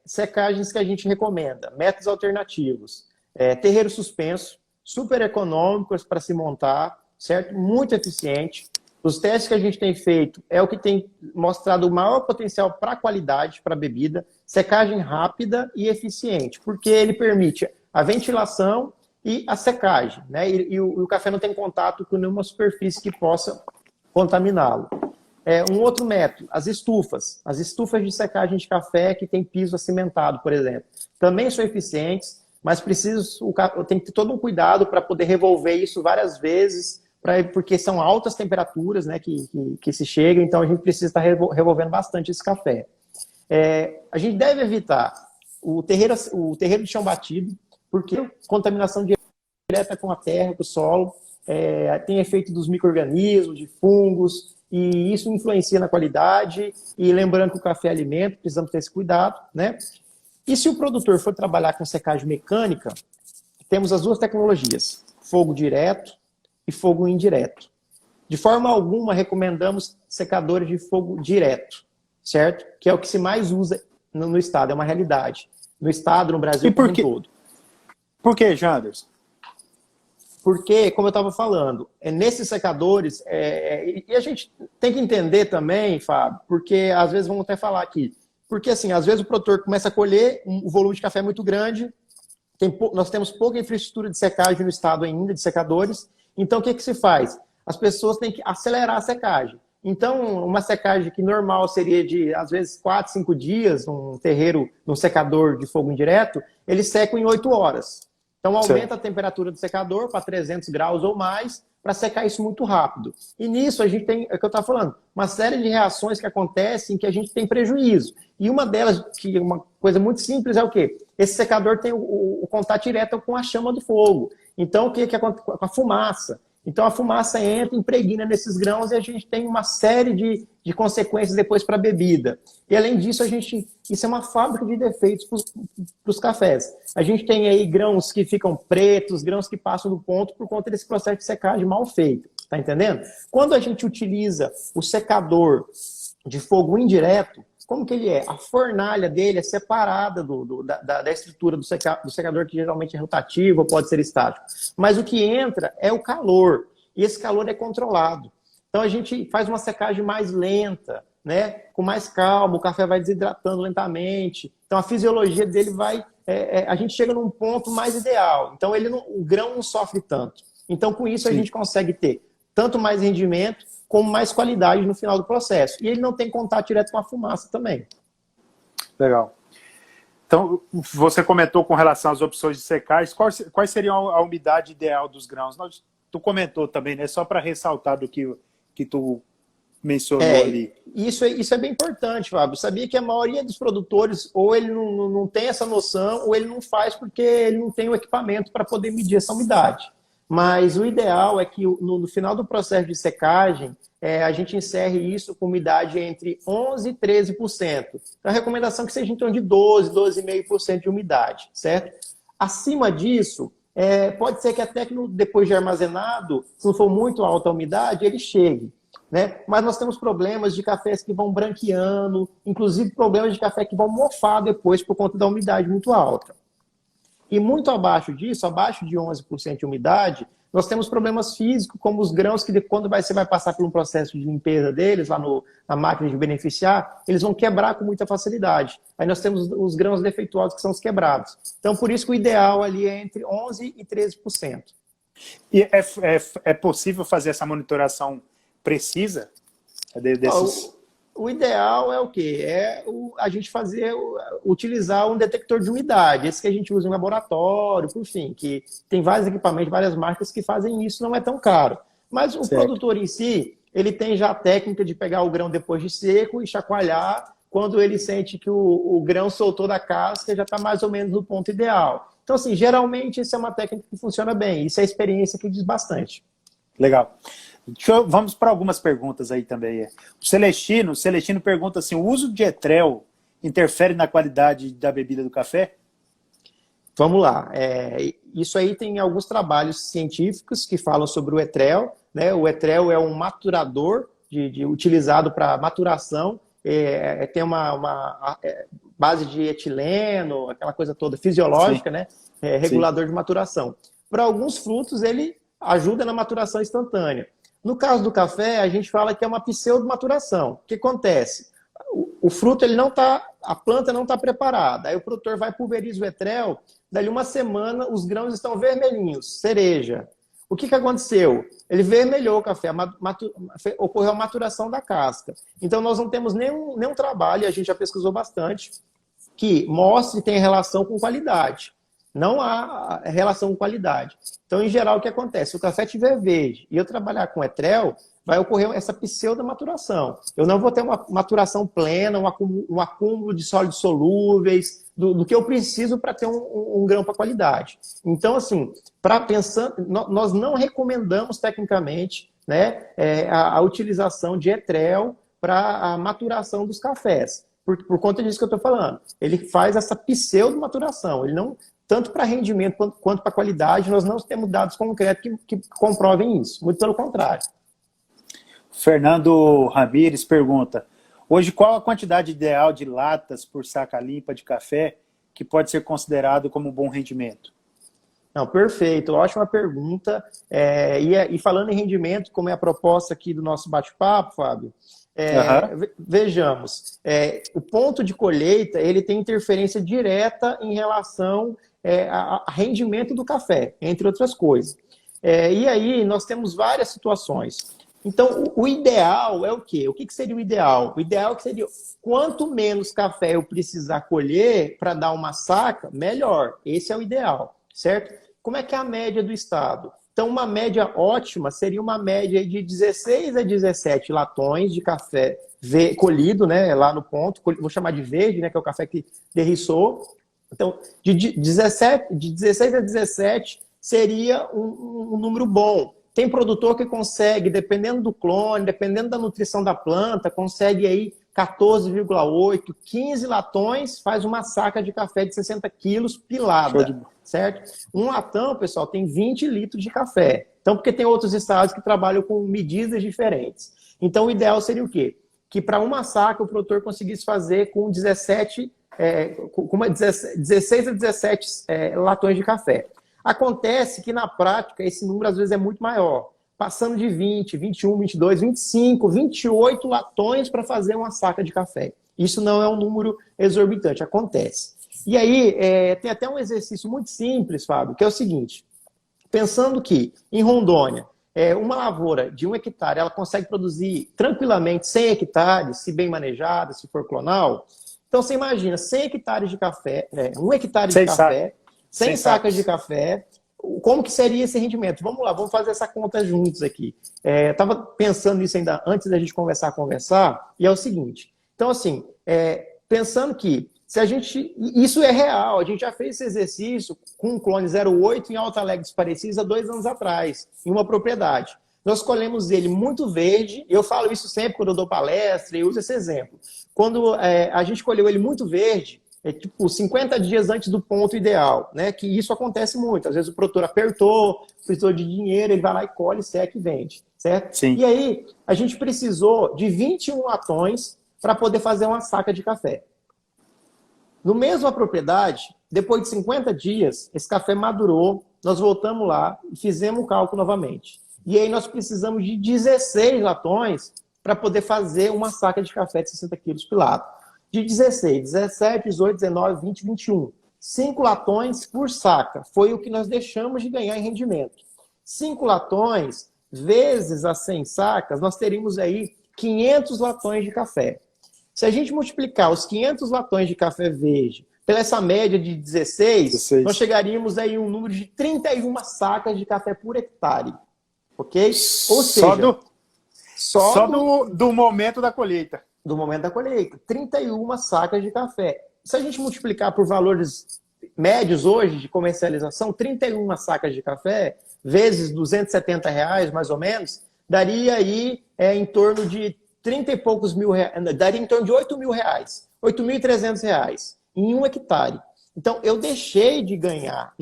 [SPEAKER 1] secagens que a gente recomenda, métodos alternativos, terreiro suspenso, super econômicos para se montar, certo? Muito eficiente. Os testes que a gente tem feito é o que tem mostrado o maior potencial para a qualidade, para a bebida, secagem rápida e eficiente, porque ele permite a ventilação e a secagem, né? E o café não tem contato com nenhuma superfície que possa contaminá-lo. Um outro método, as estufas de secagem de café que tem piso acimentado, por exemplo, também são eficientes, mas tem que ter todo um cuidado para poder revolver isso várias vezes, porque são altas temperaturas, né, que se chega, então a gente precisa estar revolvendo bastante esse café. A gente deve evitar o terreiro de chão batido, porque contaminação direta com a terra, com o solo, tem efeito dos micro-organismos, de fungos, e isso influencia na qualidade, e lembrando que o café é alimento, precisamos ter esse cuidado, né? E se o produtor for trabalhar com secagem mecânica, temos as duas tecnologias, fogo direto e fogo indireto. De forma alguma, recomendamos secadores de fogo direto, certo? Que é o que se mais usa no estado, é uma realidade. No estado, no Brasil como um todo.
[SPEAKER 2] Por que, Janderson?
[SPEAKER 1] Porque, como eu estava falando, nesses secadores, e a gente tem que entender também, Fábio, porque às vezes vamos até falar aqui, porque assim, às vezes o produtor começa a colher, o volume de café é muito grande, nós temos pouca infraestrutura de secagem no estado ainda, de secadores, então o que se faz? As pessoas têm que acelerar a secagem. Então, uma secagem que normal seria de, às vezes, 4, 5 dias, num terreiro, num secador de fogo indireto, eles secam em 8 horas. Então, aumenta a temperatura do secador para 300 graus ou mais, para secar isso muito rápido. E nisso a gente tem, é o que eu estava falando, uma série de reações que acontecem que a gente tem prejuízo. E uma delas, que é uma coisa muito simples, é o quê? Esse secador tem o contato direto com a chama do fogo. Então, o que acontece? Com a fumaça. Então, a fumaça entra, impregna nesses grãos e a gente tem uma série de consequências depois para a bebida. E, além disso, isso é uma fábrica de defeitos para os cafés. A gente tem aí grãos que ficam pretos, grãos que passam do ponto por conta desse processo de secagem mal feito. Tá entendendo? Quando a gente utiliza o secador de fogo indireto, como que ele é? A fornalha dele é separada da estrutura do secador, que geralmente é rotativo ou pode ser estático. Mas o que entra é o calor, e esse calor é controlado. Então a gente faz uma secagem mais lenta, né? Com mais calma, o café vai desidratando lentamente. Então a fisiologia dele vai... a gente chega num ponto mais ideal. Então o grão não sofre tanto. Então com isso a gente consegue ter tanto mais rendimento como mais qualidade no final do processo. E ele não tem contato direto com a fumaça também.
[SPEAKER 2] Legal. Então, você comentou com relação às opções de secagem, quais seriam a umidade ideal dos grãos? Tu comentou também, né? Só para ressaltar do que tu mencionou ali.
[SPEAKER 1] Isso é bem importante, Fábio. Sabia que a maioria dos produtores, ou ele não tem essa noção, ou ele não faz porque ele não tem o equipamento para poder medir essa umidade. Mas o ideal é que no final do processo de secagem, a gente encerre isso com umidade entre 11% e 13%. Então, a recomendação é que seja em torno de 12%, 12,5% de umidade, certo? Acima disso, pode ser que até que depois de armazenado, se não for muito alta a umidade, ele chegue. Né? Mas nós temos problemas de cafés que vão branqueando, inclusive problemas de café que vão mofar depois por conta da umidade muito alta. E muito abaixo disso, abaixo de 11% de umidade, nós temos problemas físicos, como os grãos que quando você vai passar por um processo de limpeza deles, lá na máquina de beneficiar, eles vão quebrar com muita facilidade. Aí nós temos os grãos defeituosos, que são os quebrados. Então, por isso que o ideal ali é entre 11% e 13%.
[SPEAKER 2] E é possível fazer essa monitoração precisa desses...
[SPEAKER 1] O ideal é o quê? A gente utilizar um detector de umidade, esse que a gente usa em laboratório, por fim, que tem vários equipamentos, várias marcas que fazem isso, não é tão caro. Mas o produtor em si, ele tem já a técnica de pegar o grão depois de seco e chacoalhar, quando ele sente que o grão soltou da casca, já está mais ou menos no ponto ideal. Então, assim, geralmente, isso é uma técnica que funciona bem, isso é a experiência que diz bastante.
[SPEAKER 2] Legal. Vamos para algumas perguntas aí também. O Celestino pergunta assim, o uso de etrel interfere na qualidade da bebida do café?
[SPEAKER 1] Vamos lá. Isso aí tem alguns trabalhos científicos que falam sobre o etrel. Né? O etrel é um maturador utilizado para maturação. Tem uma base de etileno, aquela coisa toda fisiológica, né? Regulador de maturação. Para alguns frutos, ele ajuda na maturação instantânea. No caso do café, a gente fala que é uma pseudo-maturação. O que acontece? O fruto, a planta não está preparada. Aí o produtor vai pulveriza o etrel, dali uma semana os grãos estão vermelhinhos, cereja. O que aconteceu? Ele vermelhou o café, ocorreu a maturação da casca. Então nós não temos nenhum trabalho, a gente já pesquisou bastante, que mostre que tem relação com qualidade. Não há relação com qualidade. Então, em geral, o que acontece? Se o café estiver verde e eu trabalhar com etrel, vai ocorrer essa pseudo-maturação. Eu não vou ter uma maturação plena, um acúmulo de sólidos solúveis, do que eu preciso para ter um grão para qualidade. Então, assim, nós não recomendamos tecnicamente, né, a utilização de etrel para a maturação dos cafés. Por conta disso que eu estou falando. Ele faz essa pseudo-maturação. Ele não... Tanto para rendimento quanto para qualidade, nós não temos dados concretos que comprovem isso. Muito pelo contrário.
[SPEAKER 2] Fernando Ramires pergunta, hoje qual a quantidade ideal de latas por saca limpa de café que pode ser considerado como bom rendimento?
[SPEAKER 1] Não, perfeito, ótima pergunta. E falando em rendimento, como é a proposta aqui do nosso bate-papo, Fábio, vejamos, o ponto de colheita ele tem interferência direta em relação a rendimento do café, entre outras coisas. E aí nós temos várias situações. Então, o ideal é o quê? O que seria o ideal? O ideal seria quanto menos café eu precisar colher para dar uma saca, melhor. Esse é o ideal, certo? Como é que é a média do estado? Então, uma média ótima seria uma média de 16 a 17 latões de café colhido, né, lá no ponto, vou chamar de verde, né, que é o café que derriçou. Então, de 16 a 17 seria um número bom. Tem produtor que consegue, dependendo do clone, dependendo da nutrição da planta, consegue aí 14,8, 15 latões, faz uma saca de café de 60 quilos pilada, certo? Um latão, pessoal, tem 20 litros de café. Então, porque tem outros estados que trabalham com medidas diferentes. Então, o ideal seria o quê? Que para uma saca o produtor conseguisse fazer com 16 a 17 latões de café. Acontece que na prática esse número às vezes é muito maior, passando de 20, 21, 22, 25, 28 latões para fazer uma saca de café. Isso não é um número exorbitante, acontece. E aí tem até um exercício muito simples, Fábio, que é o seguinte, pensando que em Rondônia, uma lavoura de 1 hectare, ela consegue produzir tranquilamente 100 hectares, se bem manejada, se for clonal. Então, você imagina, 100 hectares de café, 1 hectare de café, 100 sacas de café, como que seria esse rendimento? Vamos lá, vamos fazer essa conta juntos aqui. Estava pensando nisso ainda antes da gente conversar, e é o seguinte. Então, assim, pensando que se a gente... Isso é real, a gente já fez esse exercício com um clone 08 em Alto Alegre dos Parecis há 2 anos atrás, em uma propriedade. Nós colhemos ele muito verde, eu falo isso sempre quando eu dou palestra e uso esse exemplo. Quando a gente colheu ele muito verde, tipo 50 dias antes do ponto ideal, né? Que isso acontece muito. Às vezes o produtor apertou, precisou de dinheiro, ele vai lá e colhe, seca e vende, certo?
[SPEAKER 2] Sim.
[SPEAKER 1] E aí, a gente precisou de 21 latões para poder fazer uma saca de café. No mesmo propriedade, depois de 50 dias, esse café madurou, nós voltamos lá e fizemos o cálculo novamente. E aí nós precisamos de 16 latões para poder fazer uma saca de café de 60 quilos pilado. De 16, 17, 18, 19, 20, 21. 5 latões por saca. Foi o que nós deixamos de ganhar em rendimento. 5 latões vezes as 100 sacas, nós teríamos aí 500 latões de café. Se a gente multiplicar os 500 latões de café verde pela essa média de 16, nós chegaríamos aí a um número de 31 sacas de café por hectare. Ok? Ou seja,
[SPEAKER 2] só do momento da colheita.
[SPEAKER 1] Do momento da colheita. 31 sacas de café. Se a gente multiplicar por valores médios hoje de comercialização, 31 sacas de café vezes R$270, mais ou menos, daria aí em torno de 30 e poucos mil reais, daria em torno de R$8.000, R$8.300 em 1 hectare. Então, eu deixei de ganhar.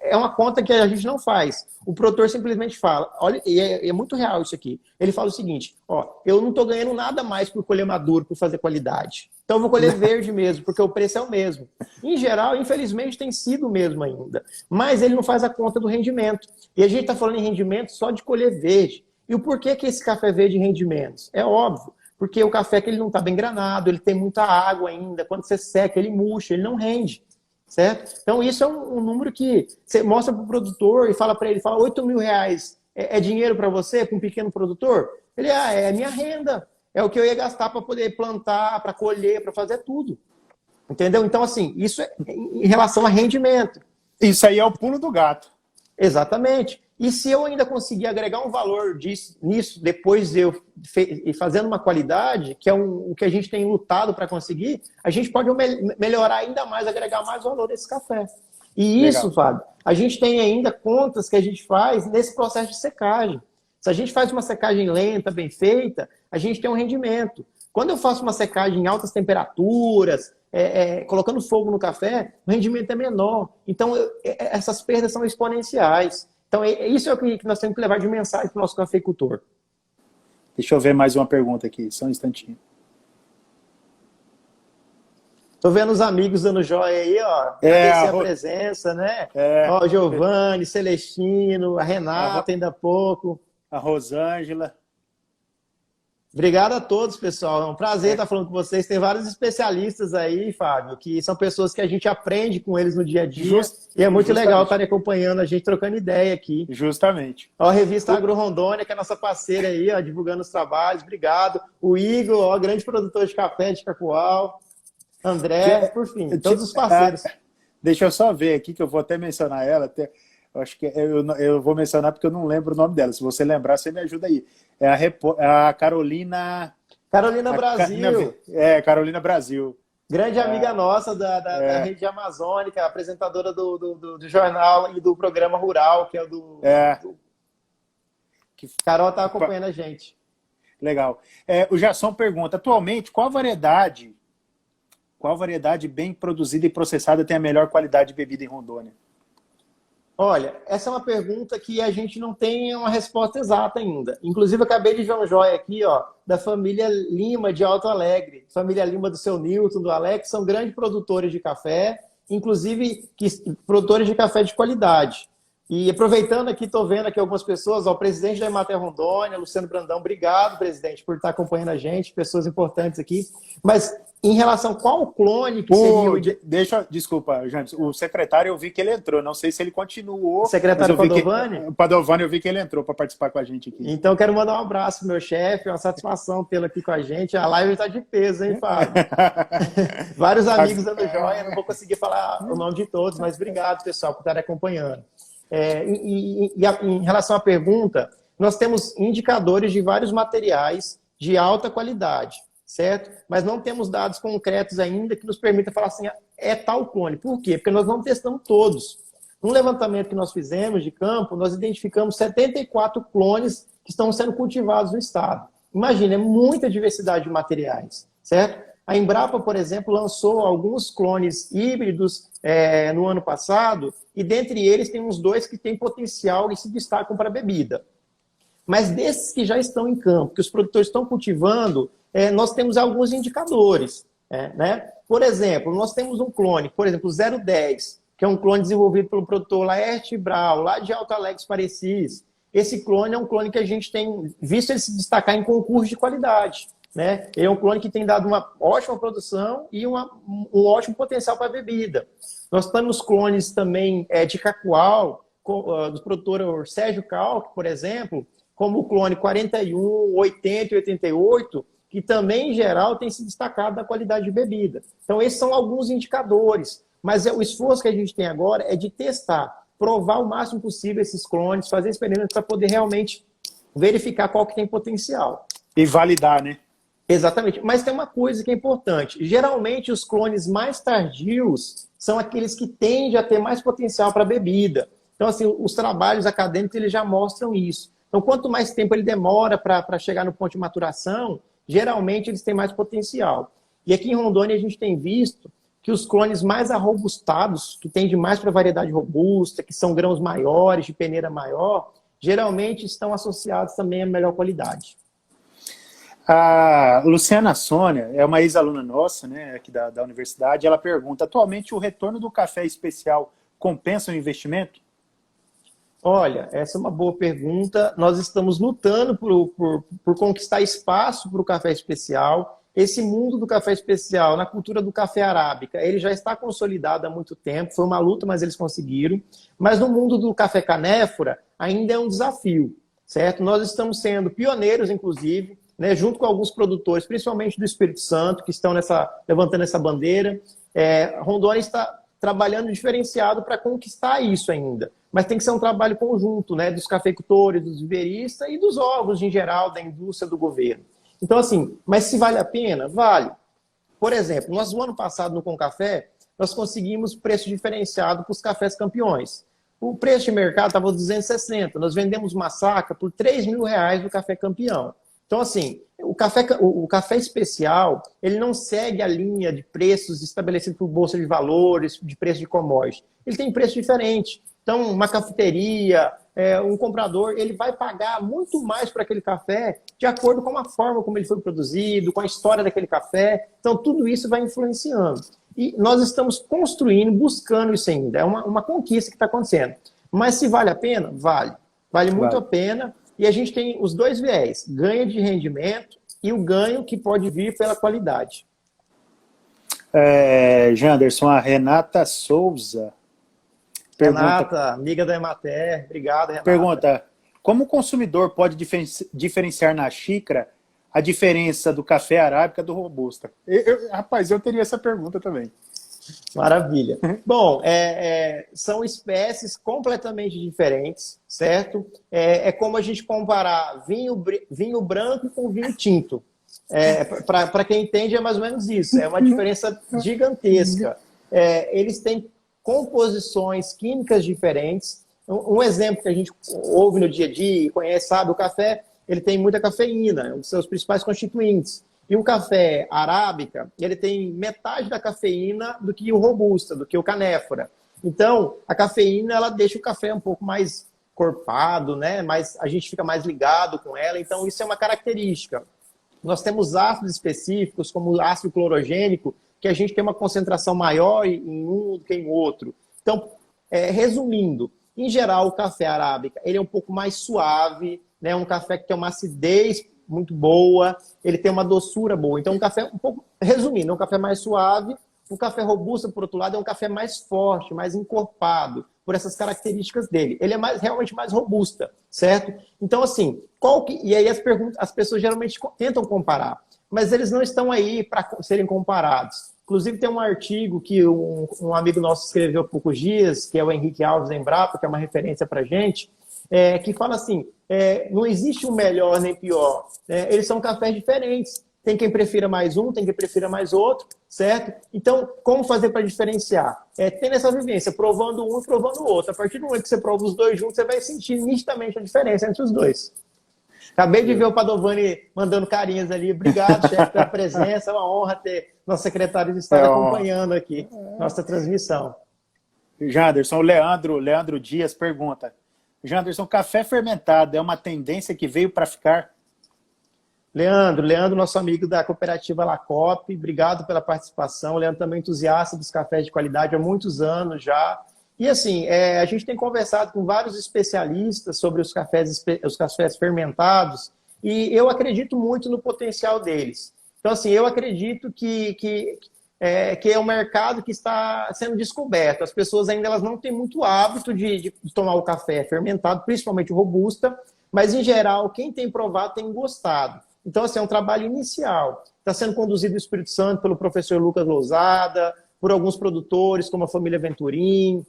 [SPEAKER 1] É uma conta que a gente não faz. O produtor simplesmente fala, olha, e é muito real isso aqui. Ele fala o seguinte, ó, eu não estou ganhando nada mais por colher maduro, por fazer qualidade. Então, eu vou colher verde mesmo, porque o preço é o mesmo. Em geral, infelizmente, tem sido o mesmo ainda. Mas ele não faz a conta do rendimento. E a gente está falando em rendimento só de colher verde. E o porquê que esse café verde rende menos? É óbvio, porque o café que ele não está bem granado, ele tem muita água ainda, quando você seca, ele murcha, ele não rende, certo? Então isso é um número que você mostra para o produtor e fala para ele, fala R$8.000 é dinheiro para você, para um pequeno produtor? Ele, é a minha renda, é o que eu ia gastar para poder plantar, para colher, para fazer tudo. Entendeu? Então assim, isso é em relação a rendimento.
[SPEAKER 2] Isso aí é o pulo do gato.
[SPEAKER 1] Exatamente. E se eu ainda conseguir agregar um valor nisso, depois de eu fazendo uma qualidade, que é o que a gente tem lutado para conseguir, a gente pode melhorar ainda mais, agregar mais valor a esse café. E isso, Fábio, a gente tem ainda contas que a gente faz nesse processo de secagem. Se a gente faz uma secagem lenta, bem feita, a gente tem um rendimento. Quando eu faço uma secagem em altas temperaturas, colocando fogo no café, o rendimento é menor. Então, essas perdas são exponenciais. Então, isso é o que nós temos que levar de mensagem para o nosso cafeicultor.
[SPEAKER 2] Deixa eu ver mais uma pergunta aqui, só um instantinho.
[SPEAKER 1] Tô vendo os amigos dando joia aí, ó. Agradecer a presença, né? Ó, Giovanni, Celestino, a Renata, ainda há pouco.
[SPEAKER 2] A Rosângela.
[SPEAKER 1] Obrigado a todos, pessoal. É um prazer estar falando com vocês. Tem vários especialistas aí, Fábio, que são pessoas que a gente aprende com eles no dia a dia. E é muito legal estarem acompanhando a gente, trocando ideia aqui.
[SPEAKER 2] Justamente.
[SPEAKER 1] Ó, a revista Agro Rondônia, que é a nossa parceira aí, ó, divulgando os trabalhos. Obrigado. O Igor, ó, grande produtor de café de Cacoal. André, por fim, todos os parceiros.
[SPEAKER 2] Deixa eu só ver aqui, que eu vou até mencionar ela. Eu acho que eu vou mencionar porque eu não lembro o nome dela. Se você lembrar, você me ajuda aí. É a Carolina...
[SPEAKER 1] Carolina Brasil.
[SPEAKER 2] Carolina Brasil.
[SPEAKER 1] Grande amiga nossa da Rede Amazônica, apresentadora do jornal e do programa Rural, que é o do... Carol está acompanhando a gente.
[SPEAKER 2] Legal. O Jasson pergunta, atualmente, qual variedade bem produzida e processada tem a melhor qualidade de bebida em Rondônia?
[SPEAKER 1] Olha, essa é uma pergunta que a gente não tem uma resposta exata ainda. Inclusive, eu acabei de ver um joia aqui, ó, da família Lima de Alto Alegre. Família Lima do seu Newton, do Alex, são grandes produtores de café, inclusive produtores de café de qualidade. E aproveitando aqui, estou vendo aqui algumas pessoas, ó, o presidente da Emater Rondônia, Luciano Brandão, obrigado, presidente, por estar acompanhando a gente, pessoas importantes aqui. Mas em relação a qual clone que seria...
[SPEAKER 2] Desculpa, James, o secretário eu vi que ele entrou, não sei se ele continuou. O
[SPEAKER 1] secretário Padovani?
[SPEAKER 2] O Padovani eu vi que ele entrou para participar com a gente aqui.
[SPEAKER 1] Então eu quero mandar um abraço pro meu chefe, uma satisfação tê-lo aqui com a gente. A live está de peso, hein, Fábio? Vários amigos dando joia, não vou conseguir falar o nome de todos, mas obrigado, pessoal, por estarem acompanhando. Em relação à pergunta, nós temos indicadores de vários materiais de alta qualidade, certo? Mas não temos dados concretos ainda que nos permita falar assim, é tal clone. Por quê? Porque nós não testamos todos. No levantamento que nós fizemos de campo, nós identificamos 74 clones que estão sendo cultivados no estado. Imagina, é muita diversidade de materiais, certo? A Embrapa, por exemplo, lançou alguns clones híbridos no ano passado, e dentre eles tem uns 2 que têm potencial e se destacam para a bebida. Mas desses que já estão em campo, que os produtores estão cultivando, nós temos alguns indicadores. Né? Por exemplo, nós temos um clone, por exemplo, o 010, que é um clone desenvolvido pelo produtor Laerte Brau, lá de Alto Alegre Parecis. Esse clone é um clone que a gente tem visto ele se destacar em concurso de qualidade. Né? Ele é um clone que tem dado uma ótima produção e um ótimo potencial para a bebida. Nós temos clones também de Cacoal, do produtor Sérgio Calque, por exemplo, como o clone 41, 80 e 88, que também, em geral, tem se destacado da qualidade de bebida. Então, esses são alguns indicadores. Mas o esforço que a gente tem agora é de testar, provar o máximo possível esses clones, fazer experimentos para poder realmente verificar qual que tem potencial.
[SPEAKER 2] E validar, né?
[SPEAKER 1] Exatamente. Mas tem uma coisa que é importante. Geralmente, os clones mais tardios são aqueles que tendem a ter mais potencial para a bebida. Então, assim, os trabalhos acadêmicos eles já mostram isso. Então, quanto mais tempo ele demora para chegar no ponto de maturação, geralmente eles têm mais potencial. E aqui em Rondônia a gente tem visto que os clones mais arrobustados, que tendem mais para variedade robusta, que são grãos maiores, de peneira maior, geralmente estão associados também à melhor qualidade.
[SPEAKER 2] A Luciana Sônia é uma ex-aluna nossa, né, aqui da universidade. Ela pergunta, atualmente o retorno do café especial compensa o investimento?
[SPEAKER 1] Olha, essa é uma boa pergunta. Nós estamos lutando por conquistar espaço para o café especial. Esse mundo do café especial, na cultura do café arábica, ele já está consolidado há muito tempo. Foi uma luta, mas eles conseguiram. Mas no mundo do café canéfora, ainda é um desafio, certo? Nós estamos sendo pioneiros, inclusive, né, junto com alguns produtores, principalmente do Espírito Santo, que estão levantando essa bandeira. Rondônia está trabalhando diferenciado para conquistar isso ainda. Mas tem que ser um trabalho conjunto, né, dos cafeicultores, dos viveristas e dos órgãos em geral, da indústria, do governo. Então, assim, mas se vale a pena? Vale. Por exemplo, nós, no ano passado, no Concafé, nós conseguimos preço diferenciado para os cafés campeões. O preço de mercado estava 260. Nós vendemos uma saca por R$3.000 do café campeão. Então, assim, o café especial, ele não segue a linha de preços estabelecidos por Bolsa de Valores, de preço de commodity. Ele tem preço diferente. Então, uma cafeteria, um comprador, ele vai pagar muito mais por aquele café de acordo com a forma como ele foi produzido, com a história daquele café. Então, tudo isso vai influenciando. E nós estamos construindo, buscando isso ainda. É uma conquista que está acontecendo. Mas se vale a pena? Vale. Vale muito a pena. E a gente tem os dois viés, ganho de rendimento e o ganho que pode vir pela qualidade.
[SPEAKER 2] Janderson, a Renata Souza.
[SPEAKER 1] Renata, amiga da Emater, obrigado, Renata.
[SPEAKER 2] Pergunta, como o consumidor pode diferenciar na xícara a diferença do café arábica do robusta? Rapaz, eu teria essa pergunta também.
[SPEAKER 1] Maravilha. Bom, são espécies completamente diferentes, certo? É como a gente comparar vinho branco com vinho tinto. Para quem entende, é mais ou menos isso. É uma diferença gigantesca. Eles têm composições químicas diferentes. Um exemplo que a gente ouve no dia a dia e conhece, sabe, o café, ele tem muita cafeína, é um dos seus principais constituintes. E o café arábica, ele tem metade da cafeína do que o robusta, do que o canéfora. Então, a cafeína, ela deixa o café um pouco mais corpado, né? A gente fica mais ligado com ela. Então, isso é uma característica. Nós temos ácidos específicos, como o ácido clorogênico, que a gente tem uma concentração maior em um do que em outro. Então, resumindo, em geral, o café arábica, ele é um pouco mais suave, né? Um café que tem uma acidez muito boa, ele tem uma doçura boa. Então, um café, um pouco, resumindo, é um café mais suave. O café robusto, por outro lado, é um café mais forte, mais encorpado, por essas características dele. Ele é realmente mais robusta, certo? Então, assim, e aí as pessoas geralmente tentam comparar, mas eles não estão aí para serem comparados. Inclusive, tem um artigo que um amigo nosso escreveu há poucos dias, que é o Henrique Alves da Embrapa, que é uma referência para a gente, que fala assim, não existe um melhor nem pior. Eles são cafés diferentes. Tem quem prefira mais um, tem quem prefira mais outro, certo? Então, como fazer para diferenciar? Tendo essa vivência, provando um e provando o outro. A partir do momento que você prova os dois juntos, você vai sentir nitidamente a diferença entre os dois. Acabei de ver o Padovani mandando carinhas ali. Obrigado, chefe, pela presença. É uma honra ter nosso secretário de Estado acompanhando aqui nossa transmissão.
[SPEAKER 2] Janderson, o Leandro Dias pergunta: Janderson, café fermentado é uma tendência que veio para ficar?
[SPEAKER 1] Leandro, nosso amigo da cooperativa Lacop, obrigado pela participação. O Leandro também é entusiasta dos cafés de qualidade há muitos anos já. E assim, a gente tem conversado com vários especialistas sobre os cafés fermentados e eu acredito muito no potencial deles. Então, assim, eu acredito que é um mercado que está sendo descoberto. As pessoas ainda elas não têm muito hábito de tomar o café fermentado, principalmente o Robusta, mas, em geral, quem tem provado tem gostado. Então, assim, é um trabalho inicial. Está sendo conduzido no Espírito Santo pelo professor Lucas Lousada, por alguns produtores, como a família Venturim.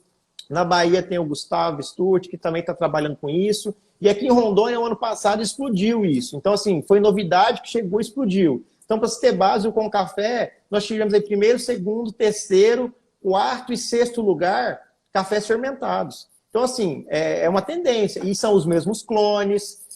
[SPEAKER 1] Na Bahia tem o Gustavo Sturt, que também está trabalhando com isso. E aqui em Rondônia, no ano passado, explodiu isso. Então, assim, foi novidade que chegou e explodiu. Então, para você ter base, o Com Café, nós tivemos aí primeiro, segundo, terceiro, quarto e sexto lugar, cafés fermentados. Então, assim, é uma tendência. E são os mesmos clones.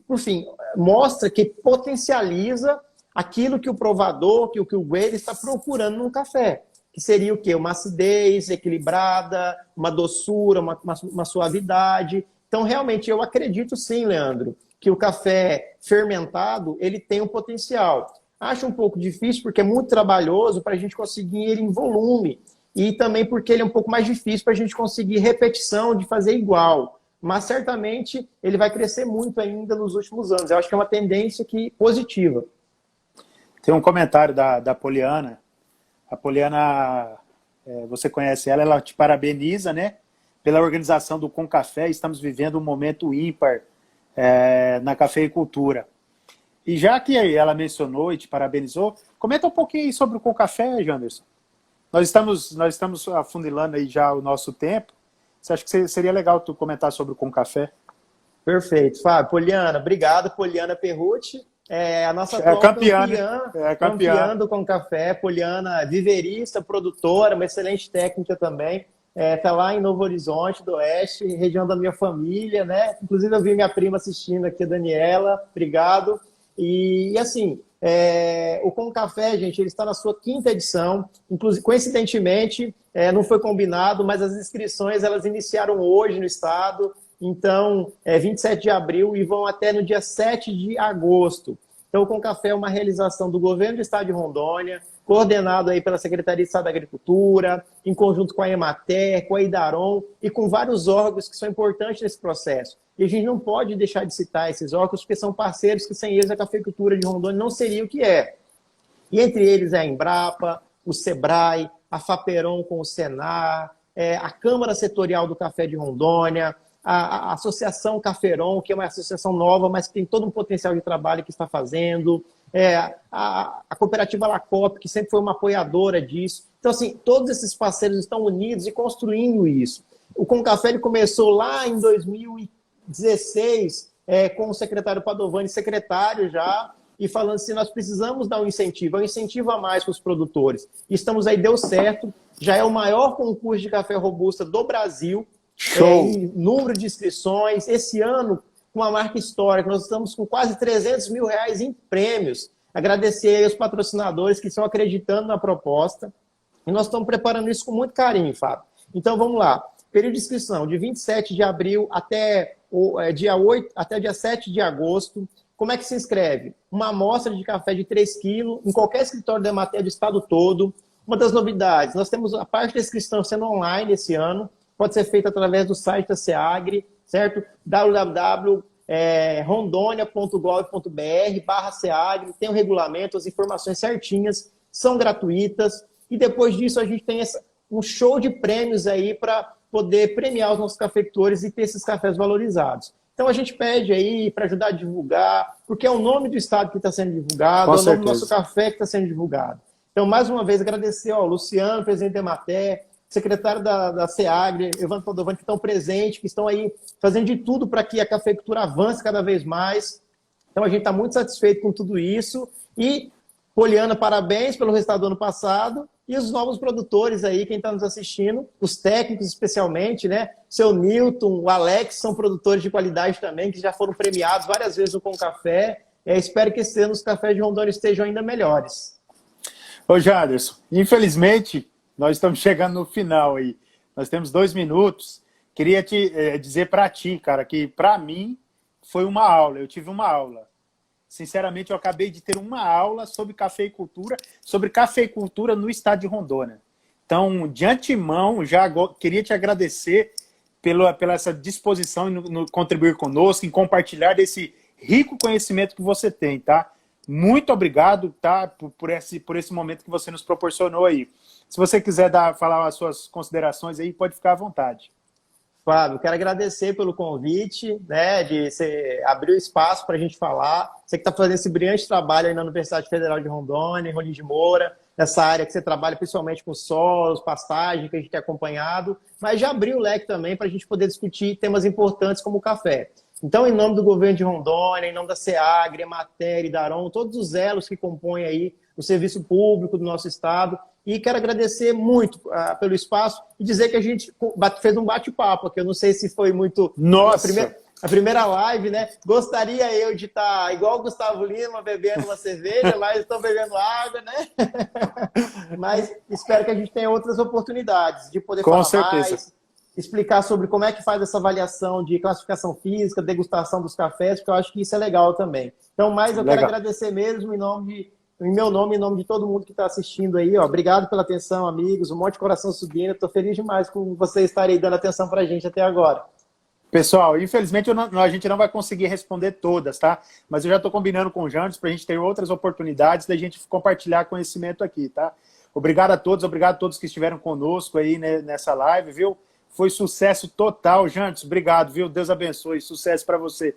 [SPEAKER 1] Por fim, mostra que potencializa aquilo que o provador, que o grader está procurando no café. Que seria o quê? Uma acidez equilibrada, uma doçura, uma suavidade. Então, realmente, eu acredito sim, Leandro, que o café fermentado, ele tem um potencial. Acho um pouco difícil, porque é muito trabalhoso para a gente conseguir ele em volume. E também porque ele é um pouco mais difícil para a gente conseguir repetição de fazer igual. Mas, certamente, ele vai crescer muito ainda nos últimos anos. Eu acho que é uma tendência positiva.
[SPEAKER 2] Tem um comentário da Poliana. A Poliana, você conhece ela, ela te parabeniza, né, pela organização do Com Café. Estamos vivendo um momento ímpar na cafeicultura. E já que ela mencionou e te parabenizou, comenta um pouquinho sobre o Com Café, Janderson. Nós estamos afunilando aí já o nosso tempo. Você acha que seria legal tu comentar sobre o Com Café?
[SPEAKER 1] Perfeito, Fábio. Poliana, obrigado. Poliana Perrucci, a nossa campeã do Com Café. Poliana, viverista, produtora, uma excelente técnica também. Está lá em Novo Horizonte do Oeste, região da minha família, né? Inclusive eu vi minha prima assistindo aqui, a Daniela. Obrigado. E assim, o Com Café, gente, ele está na sua 5ª edição. Inclusive, coincidentemente, não foi combinado, mas as inscrições elas iniciaram hoje no estado. Então, 27 de abril e vão até no dia 7 de agosto. Então, o Com Café é uma realização do governo do estado de Rondônia, coordenado aí pela Secretaria de Estado da Agricultura, em conjunto com a Emater, com a Idaron e com vários órgãos que são importantes nesse processo. E a gente não pode deixar de citar esses órgãos, porque são parceiros que sem eles a cafeicultura de Rondônia não seria o que é. E entre eles a Embrapa, o Sebrae, a Faperon com o Senar, a Câmara Setorial do Café de Rondônia, a Associação Caferon, que é uma associação nova, mas que tem todo um potencial de trabalho que está fazendo, a Cooperativa Lacop, que sempre foi uma apoiadora disso. Então, assim, todos esses parceiros estão unidos e construindo isso. O Com Café ele começou lá em 2016, com o secretário Padovani, secretário já, e falando assim, nós precisamos dar um incentivo a mais para os produtores. E estamos aí, deu certo, já é o maior concurso de café robusta do Brasil, em número de inscrições. Esse ano, com uma marca histórica, nós estamos com quase R$300 mil em prêmios. Agradecer aí aos patrocinadores que estão acreditando na proposta. E nós estamos preparando isso com muito carinho, Fábio. Então, vamos lá. Período de inscrição de 27 de abril até dia 7 de agosto. Como é que se inscreve? Uma amostra de café de 3 quilos em qualquer escritório da Emater do estado todo. Uma das novidades, nós temos a parte da inscrição sendo online esse ano. Pode ser feita através do site da SEAGRE, certo? www.rondonia.gov.br/SEAGRE. Tem o regulamento, as informações certinhas, são gratuitas. E depois disso a gente tem um show de prêmios aí para poder premiar os nossos cafeicultores e ter esses cafés valorizados. Então a gente pede aí para ajudar a divulgar, porque é o nome do estado que está sendo divulgado, é o nome do nosso café que está sendo divulgado. Então, mais uma vez, agradecer ao Luciano, presidente da Emater, secretário da SEAGRE, Evandro Padovani, que estão presentes, que estão aí fazendo de tudo para que a cafeicultura avance cada vez mais. Então, a gente está muito satisfeito com tudo isso. E, Poliana, parabéns pelo resultado do ano passado. E os novos produtores aí, quem está nos assistindo, os técnicos especialmente, né? Seu Newton, o Alex, são produtores de qualidade também, que já foram premiados várias vezes no Com Café. Espero que esse ano os cafés de Rondônia estejam ainda melhores.
[SPEAKER 2] Ô, Janderson, infelizmente, nós estamos chegando no final aí. Nós temos 2 minutos. Queria te dizer para ti, cara, que para mim foi uma aula. Eu tive uma aula. Sinceramente, eu acabei de ter uma aula sobre cafeicultura no estado de Rondônia. Então, de antemão, já queria te agradecer pela essa disposição em contribuir conosco, em compartilhar desse rico conhecimento que você tem, tá? Muito obrigado, tá? Por esse momento que você nos proporcionou aí. Se você quiser falar as suas considerações aí, pode ficar à vontade.
[SPEAKER 1] Fábio, quero agradecer pelo convite, né, de você abrir o espaço para a gente falar. Você que está fazendo esse brilhante trabalho aí na Universidade Federal de Rondônia, em Rolim de Moura, nessa área que você trabalha principalmente com solos, pastagem, que a gente tem acompanhado, mas já abriu o leque também para a gente poder discutir temas importantes como o café. Então, em nome do governo de Rondônia, em nome da SEAGRE, Emater e Daron, todos os elos que compõem aí o serviço público do nosso estado, e quero agradecer muito pelo espaço e dizer que a gente fez um bate-papo aqui. Eu não sei se foi muito...
[SPEAKER 2] Nossa!
[SPEAKER 1] A primeira live, né? Gostaria eu de estar igual o Gustavo Lima, bebendo uma cerveja, mas estou bebendo água, né? Mas espero que a gente tenha outras oportunidades de poder falar mais, explicar sobre como é que faz essa avaliação de classificação física, degustação dos cafés, porque eu acho que isso é legal também. Então, mais eu quero agradecer mesmo em meu nome, em nome de todo mundo que está assistindo aí. Ó. Obrigado pela atenção, amigos. Um monte de coração subindo. Estou feliz demais com vocês estarem dando atenção para a gente até agora.
[SPEAKER 2] Pessoal, infelizmente a gente não vai conseguir responder todas, tá? Mas eu já estou combinando com o Janderson para a gente ter outras oportunidades da gente compartilhar conhecimento aqui, tá? Obrigado a todos que estiveram conosco aí nessa live, viu? Foi sucesso total, Janderson. Obrigado, viu? Deus abençoe. Sucesso para você.